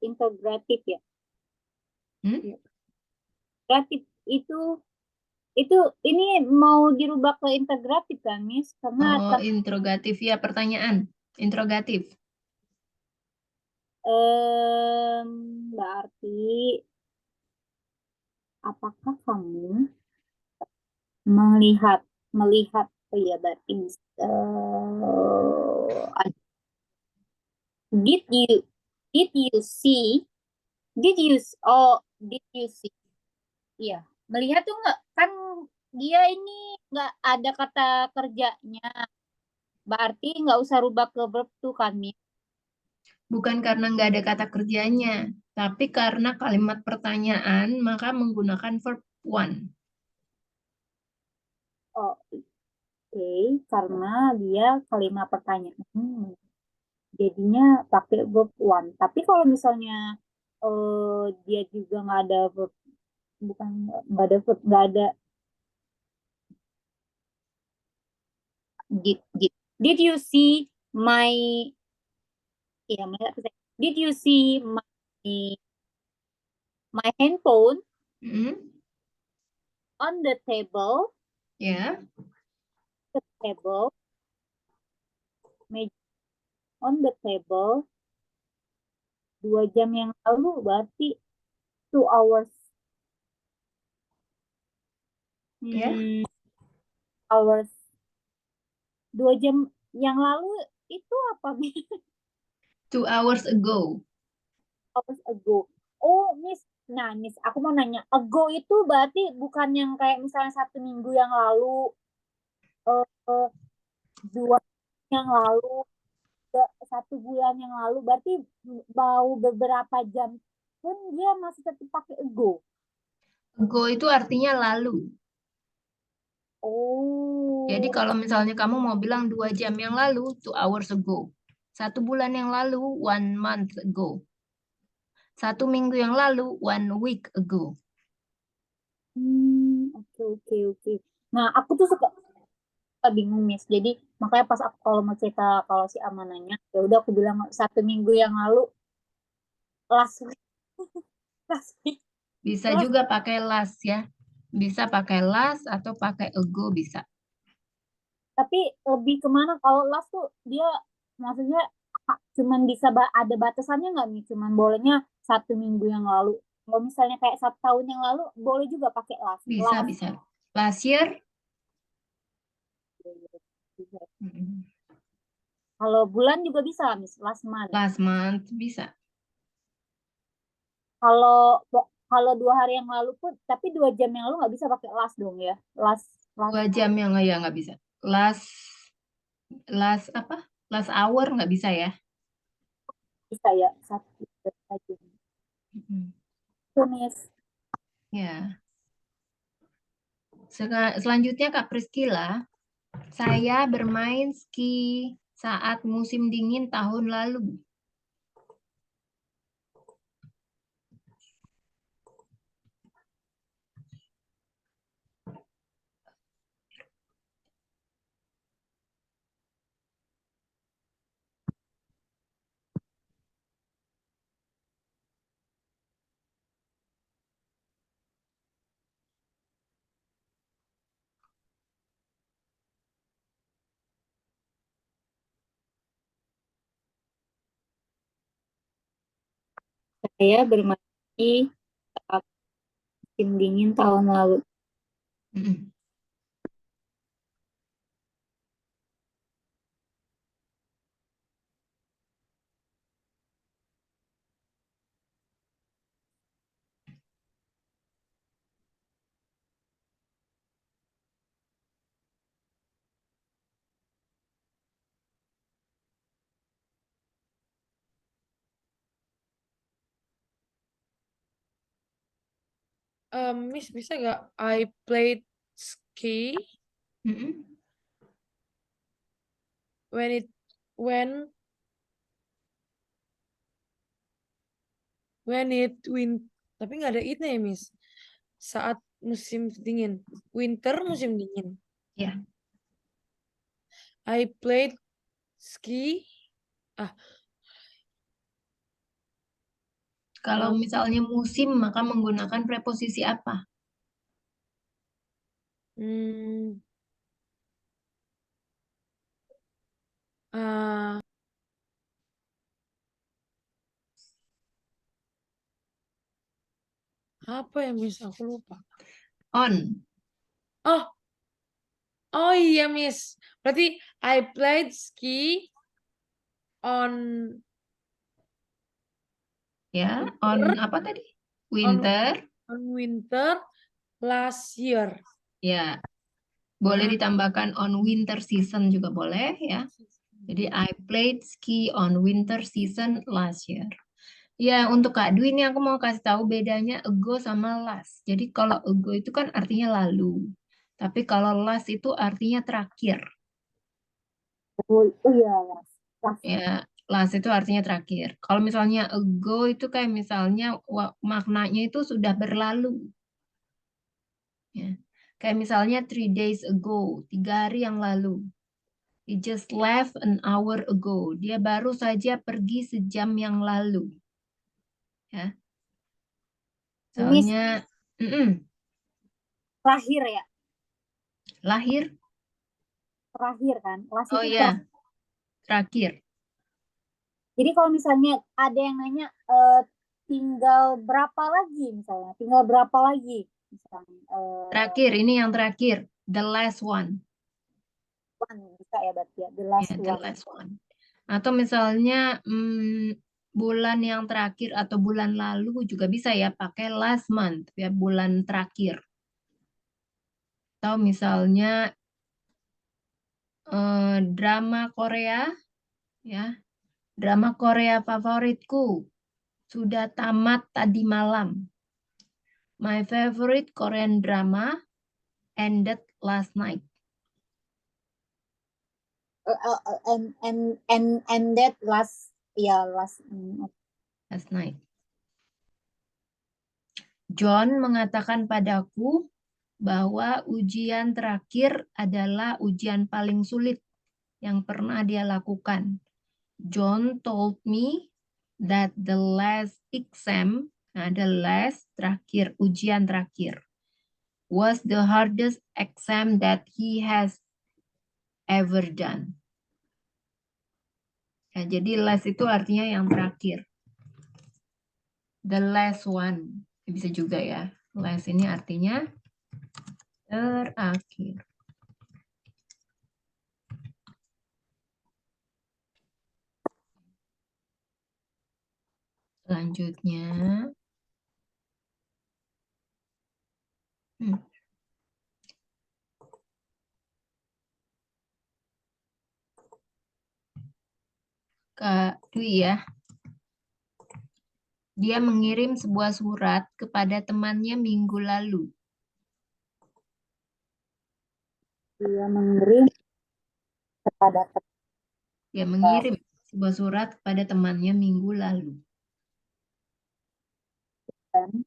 integratif ya. Hmm? Integratif itu ini mau dirubah ke integratif kan, Miss? Karena Oh, interrogatif ya, pertanyaan. Interrogatif. berarti apakah kamu melihat melihat oh ya berarti did you did you see did you see iya melihat tuh nggak kan dia ini nggak ada kata kerjanya berarti nggak usah rubah ke verb tuh kan Mi. Bukan karena nggak ada kata kerjanya, tapi karena kalimat pertanyaan, maka menggunakan verb one. Oh, oke karena dia kalimat pertanyaan jadinya pakai verb one. Tapi kalau misalnya dia juga nggak ada verb, bukan nggak ada verb, nggak ada did you see my ya did you see my handphone Mm-mm. on the table Ya. meja on the table 2 jam yang lalu, berarti 2 hours. Ya. Hours 2 jam yang lalu itu apa? 2 hours ago. Hours ago. Oh, Miss. Nah, Miss, aku mau nanya. Ago itu berarti bukan yang kayak misalnya 1 minggu yang lalu, eh, eh, 2 yang lalu, 1 bulan yang lalu. Berarti mau beberapa jam pun dia masih tetap pakai ago. Ago itu artinya lalu. Oh, Jadi kalau misalnya kamu mau bilang 2 jam yang lalu, 2 hours ago. 1 bulan yang lalu, 1 month ago. 1 minggu yang lalu, 1 week ago. oke oke oke. Nah, aku tuh suka bingung, Miss. Jadi makanya pas aku kalau mau cerita kalau si Ama nanya, ya udah aku bilang 1 minggu yang lalu, last week, last week, Bisa last. juga pakai last ya. Bisa pakai last atau pakai ago bisa. Tapi lebih kemana kalau last tuh dia maksudnya cuman bisa ada batasannya nggak nih? Cuman bolehnya 1 minggu yang lalu. Kalau misalnya kayak 1 tahun yang lalu, boleh juga pakai last. Bisa, Last. bisa. Last year. Bisa. Mm-mm. Kalau bulan juga bisa, Miss. Last month. Last month bisa. Kalau kalau 2 hari yang lalu pun, tapi 2 jam yang lalu nggak bisa pakai last dong ya. Last, 2 jam yang ya nggak bisa. Last apa? Last hour nggak bisa ya. bisa ya, 1 jam. Mm-mm. Tunis. Ya. Selanjutnya Kak Priscila, saya bermain ski saat musim dingin tahun lalu. Saya bermain saat musim dingin tahun lalu. Mm-mm. Miss bisa gak? I played ski Mm-mm. when it when win, tapi nggak ada itnya ya, Miss. Saat musim dingin, winter musim dingin. Ya. I played ski. Kalau Um, misalnya musim, maka menggunakan preposisi apa? hmm, ah, apa ya, Miss? Aku lupa. On. Oh, oh iya, Miss. Berarti I played ski on Ya. On winter, apa tadi? on Winter. on winter last year. Ya. Boleh Ah, ditambahkan on winter season juga boleh ya. Jadi I played ski on winter season last year. Ya, untuk Kak Dwi ini aku mau kasih tahu bedanya ago sama last. Jadi kalau ago itu kan artinya lalu. Tapi kalau last itu artinya terakhir. Oh, oh iya, last. Last. Ya, last itu artinya terakhir. Kalau misalnya ago itu kayak misalnya maknanya itu sudah berlalu. Ya. Kayak misalnya 3 days ago, 3 hari yang lalu. He just left an hour ago. Dia baru saja pergi sejam yang lalu. Ya. Ini Soalnya terakhir ya, lahir. terakhir kan. Last Oh itu ya, terakhir. Jadi kalau misalnya ada yang nanya tinggal berapa lagi misalnya, tinggal berapa lagi misalnya, Terakhir, ini yang terakhir. The last one. one bisa ya berarti ya, the Ya, last the one. last one. Atau misalnya bulan yang terakhir atau bulan lalu juga bisa ya pakai last month ya, bulan terakhir. Atau misalnya drama Korea ya. Drama Korea favoritku sudah tamat tadi malam. My favorite Korean drama ended last night. And that last Last night. John mengatakan padaku bahwa ujian terakhir adalah ujian paling sulit yang pernah dia lakukan. John told me that the last exam, the last terakhir, ujian terakhir, was the hardest exam that he has ever done. Ya, jadi last itu artinya yang terakhir. The last one. Bisa juga ya. Last ini artinya terakhir. Selanjutnya. Kak Dwi ya. Dia mengirim sebuah surat kepada temannya minggu lalu. dia mengirim kepada Dia mengirim sebuah surat kepada temannya minggu lalu. teman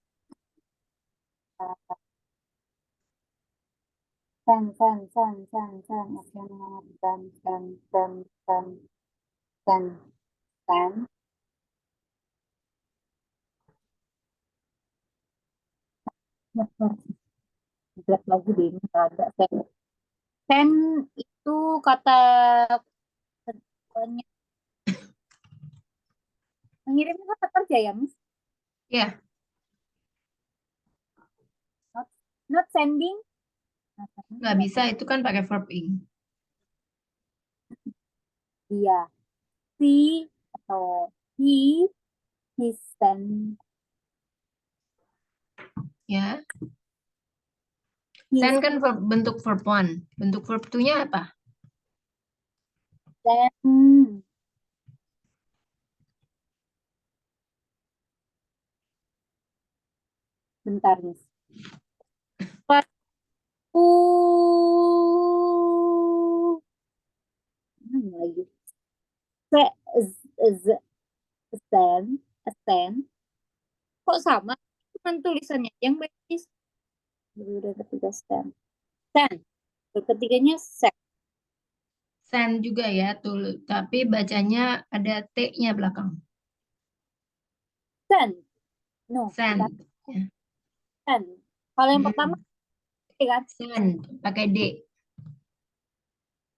jelek lagi deh ini nggak ada send itu kata keduanya. Mengirim itu kata kerja ya Miss, Ya, not sending. nggak bisa itu kan pakai verb ing. Iya, si atau he send, Ya, he send kan bentuk verb one. Bentuk verb two-nya apa? send. Bentar Miss. Lagi. Send, send. Kok sama? Cuman tulisannya yang beda Miss. Udah ketiga send. Send. Ketiganya send. Send juga ya, tapi bacanya ada T-nya belakang. Send. No, Send. Ya. send. Kalau yang pertama kan Send, pakai D.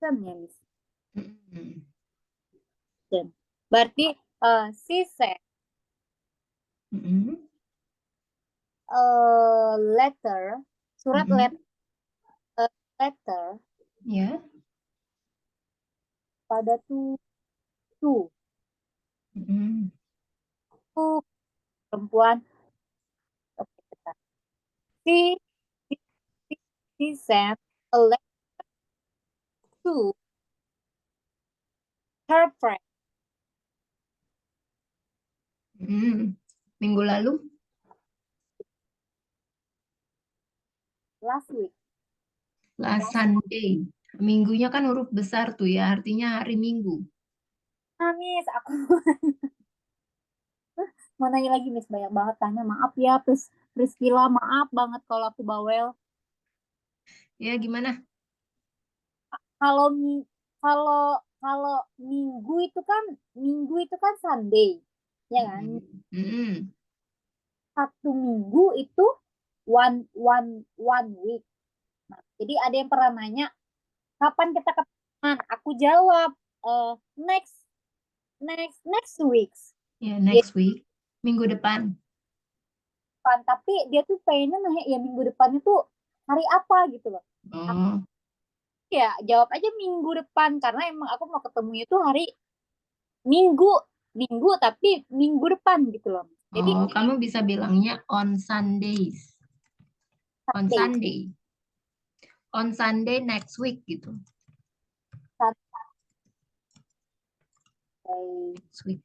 send ya Miss. Hmm. Send. Berarti si send Hmm. letter, surat letter Ya. pada tuh Hmm. perempuan. Oke, bentar. Si sent a letter to her friend Hmm. Minggu lalu, last week. last Sunday. Minggunya kan huruf besar tuh ya, artinya hari Minggu. Miss, aku mau nanya lagi, Miss. Banyak banget tanya. Maaf ya, Priscilla, maaf banget kalau aku bawel. Ya, gimana? Kalau mi- kalau kalau minggu itu kan Sunday, ya kan? Mm-mm. Satu minggu itu one week. Nah, jadi ada yang pernah nanya, kapan kita ketemuan? Aku jawab, next next week. Ya, Ya, next week. Minggu depan. depan. Tapi dia tuh pengennya nanya ya minggu depan itu hari apa gitu loh. Aku Oh, ya jawab aja minggu depan karena emang aku mau ketemunya tuh hari Minggu, Minggu tapi minggu depan gitu loh. Jadi oh, kamu bisa bilangnya on Sundays. On Sunday, Sunday. On Sunday next week gitu. Sunday, Next week.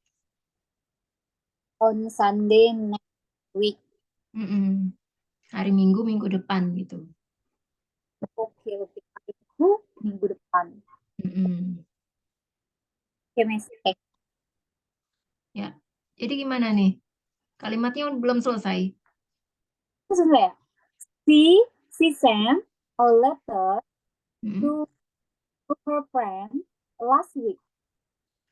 on Sunday next week. Mm-mm. Hari Minggu, minggu depan gitu. Oke, oke. Hari Minggu, minggu depan. Mm-mm. Oke, Miss. Ya. Jadi gimana nih? Kalimatnya belum selesai. Terus ya, she sent a letter Mm-mm. to her friend last week.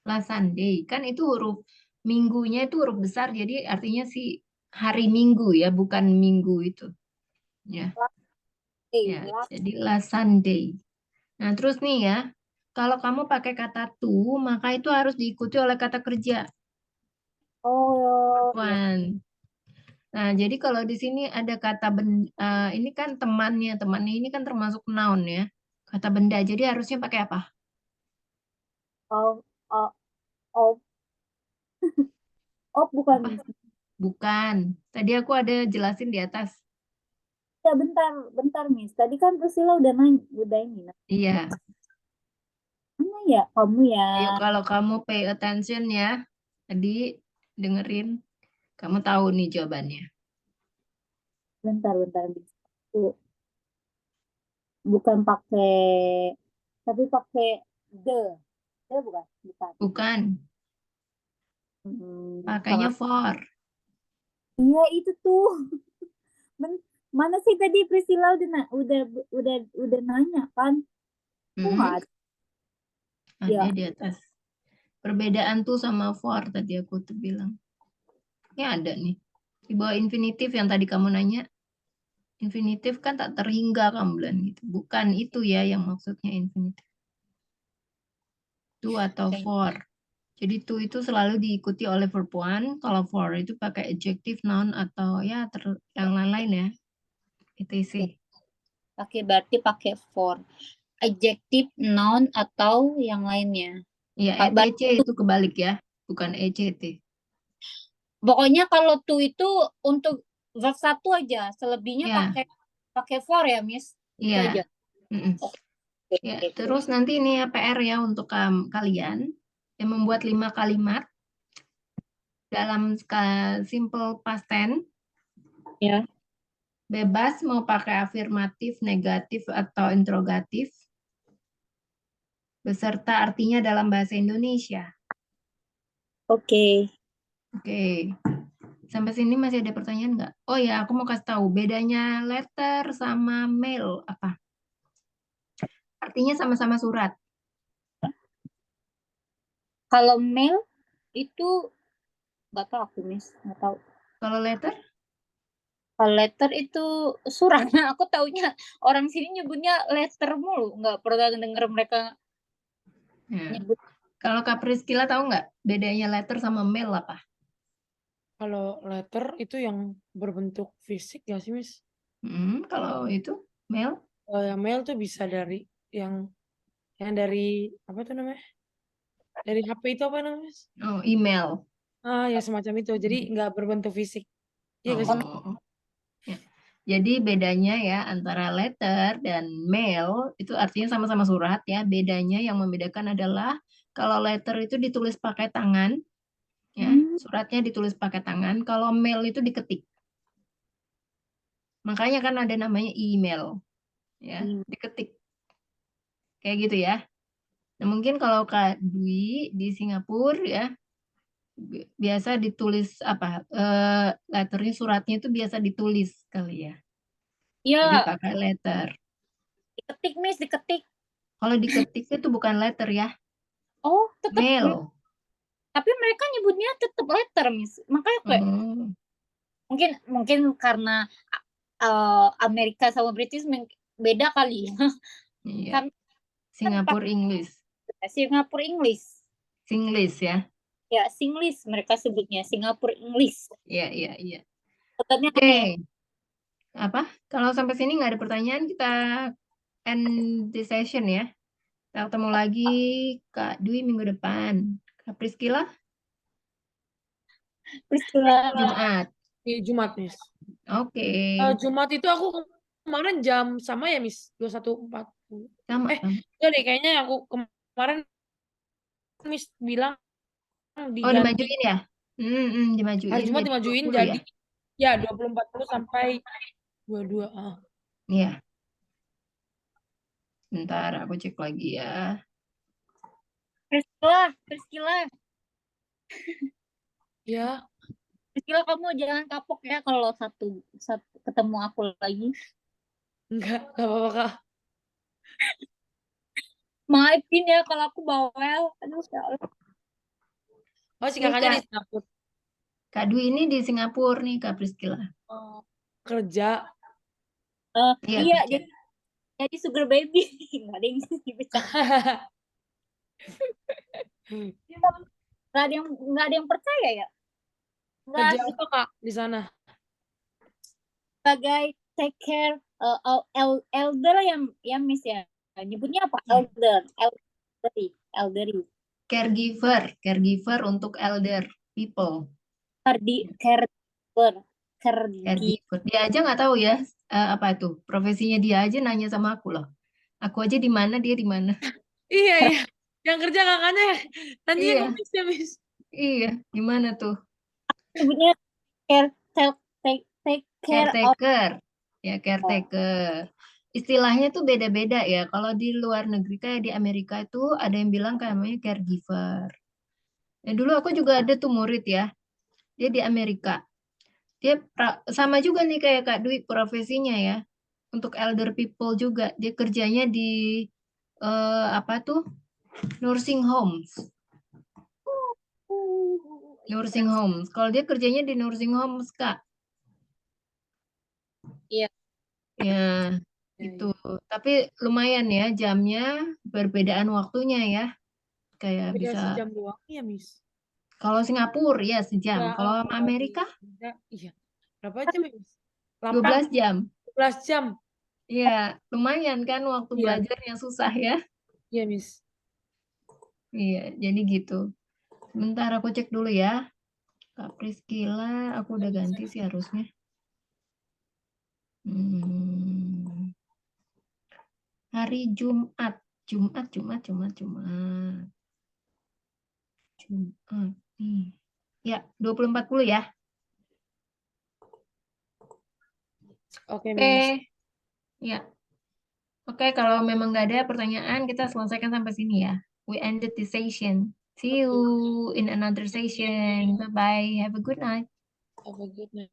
Last Sunday. Kan itu huruf minggunya itu huruf besar. Jadi artinya si hari Minggu ya, bukan minggu itu. Ya. Last day, Ya, last. jadi last Sunday. Nah, terus nih ya, kalau kamu pakai kata to, maka itu harus diikuti oleh kata kerja. Oh, ya. One. Nah, jadi kalau di sini ada kata benda, ini kan temannya ini kan termasuk noun ya. Kata benda, jadi harusnya pakai apa? Oh, oh, oh, oh, bukan, Apa? Miss. Bukan. Tadi aku ada jelasin di atas. Ya, bentar, bentar, Miss. Tadi kan Priscilla udah nanya, udah ini. Nah, Iya. mana ya kamu ya? Ayo kalau kamu pay attention ya. Tadi dengerin, kamu tahu nih jawabannya. Bentar, bentar, Miss. Tuh, bukan pakai, tapi pakai the. The bukan? Bukan. Bukan. Pakainya Sangat. for. Iya, itu tuh. Men- Mana sih tadi Priscilla udah nanya kan? Kok nggak Mm-mm. ada? Ada Ya, di atas. Perbedaan tuh sama for tadi aku tuh bilang. Ya ada nih. Di bawah infinitif yang tadi kamu nanya. Infinitif kan tak terhingga kamu bilang gitu. Bukan itu ya yang maksudnya infinitif. To atau for. Jadi to itu selalu diikuti oleh verb one. Kalau for itu pakai adjective, noun atau ya yang lain-lain ya. etc. oke, berarti pakai for. Adjective, noun, atau yang lainnya. Ya etc itu kebalik ya. Bukan ect. Pokoknya kalau to itu untuk verb satu aja, selebihnya Ya, pakai pakai for ya, Miss. Itu iya. aja. Mm-mm. Oke, Ya, oke, oke. terus nanti ini ya PR ya untuk kalian yang membuat 5 kalimat dalam simple past tense, Ya. bebas mau pakai afirmatif, negatif atau interrogatif beserta artinya dalam bahasa Indonesia. Oke. Oke. Sampai sini masih ada pertanyaan nggak? Oh ya, aku mau kasih tahu bedanya letter sama mail apa? Artinya sama-sama surat. Kalau mail itu nggak tahu aku, Miss. Nggak tahu. Kalau letter? Kalau letter itu surat. Aku taunya orang sini nyebutnya letter mulu. Nggak pernah denger mereka Ya. nyebut. Kalau Kak Priscilla tahu nggak bedanya letter sama mail apa? Kalau letter itu yang berbentuk fisik ya sih, Miss? Kalau itu mail? Kalau yang mail tuh bisa dari yang dari apa tuh namanya? Dari HP itu apa namanya, Miss? Oh, email. Ah, ya semacam itu. Jadi nggak berbentuk fisik. Iya nggak sih? Oh, ya. Jadi bedanya ya antara letter dan mail itu artinya sama-sama surat ya. Bedanya yang membedakan adalah kalau letter itu ditulis pakai tangan, ya, Hmm. suratnya ditulis pakai tangan. Kalau mail itu diketik. Makanya kan ada namanya email, ya, diketik. Kayak gitu ya. Nah, mungkin kalau Kak Dwi di Singapura ya biasa ditulis apa? Letternya suratnya itu biasa ditulis kali ya. Jadi Iya, pakai letter. diketik, Miss, diketik. Kalau diketik itu bukan letter ya, Oh, tetap. mail. Tapi mereka nyebutnya tetap letter, Miss. Makanya kayak Oh, mungkin karena Amerika sama British beda kali. iya. Karena kan Singapura English. Singapura English. Singlish ya. Ya, Singlish mereka sebutnya, Singapura English. Iya, iya, iya. Tetapnya Oke. aneh. Apa? Kalau sampai sini nggak ada pertanyaan, kita end the session ya. Kita ketemu lagi Kak Dwi minggu depan. Kak Priscila, Priscilla. Jumat. Di Jumat, Miss. Oke. Jumat itu aku kemarin jam sama ya, Miss? 21.40. Sama, Eh, sama. enggak deh, kayaknya aku kemarin Miss bilang Oh, diganti. dimajuin ya? Dimajuin Hari Jumat jadi dimajuin 20 jadi ya? ya 20.40 sampai 22. Iya. Bentar, aku cek lagi ya. Priscilla. Ya, Priscilla, kamu jangan kapok ya kalau satu ketemu aku lagi. enggak apa-apa, Kak. Maafin ya kalau aku bawel. Aduh, ya Allah. Oh, si Ini kakaknya di Kak, Singapura. Kak Dwi ini di Singapura nih, Kak Priscila. Oh, kerja. Iya, Iya, kerja. jadi sugar baby. Nggak ada yang bisa. Nggak ada yang percaya ya. Nggak, Kerja apa, Kak, di sana? sebagai take care elder ya Miss ya. Nyebutnya apa? Iya. Elderly. Caregiver untuk elder people. Caregiver. Caregiver. Dia aja nggak tahu ya apa itu profesinya, dia aja nanya sama aku loh. Aku aja di mana, dia di mana. Iya, iya. Yang kerja kakaknya tadinya Iya, ke Miss ya, Miss. iya, gimana tuh? Nyebutnya take care of. Caretaker, ya caretaker. Istilahnya tuh beda-beda ya. Kalau di luar negeri kayak di Amerika itu ada yang bilang kayak namanya caregiver. Ya, dulu aku juga ada tuh murid ya. Dia di Amerika. Dia sama juga nih kayak Kak Dwi profesinya ya. Untuk elder people juga. Dia kerjanya di apa tuh? Nursing homes. Nursing homes. Kalau dia kerjanya di nursing homes, Kak. Iya. Ya, itu. Tapi lumayan ya jamnya, perbedaan waktunya ya. Kayak Beda bisa, sejam doang ya, Miss. kalau Singapura ya sejam. Ya, Kalau sama kalau di Amerika Indonesia, iya. Berapa jam ya, Miss? 12 jam. 12 jam. Iya, lumayan kan waktu Iya, belajarnya susah ya. iya, Miss. Iya, jadi gitu. Bentar aku cek dulu ya. Kak Priscila, aku udah ganti sih harusnya. Hari Jumat. Jumat. Nih. Ya, 20.40 ya. Oke, Oke. Miss. Ya. Oke, kalau memang nggak ada pertanyaan, kita selesaikan sampai sini ya. We ended the session. See you in another session. Bye-bye. Have a good night. Have a good night.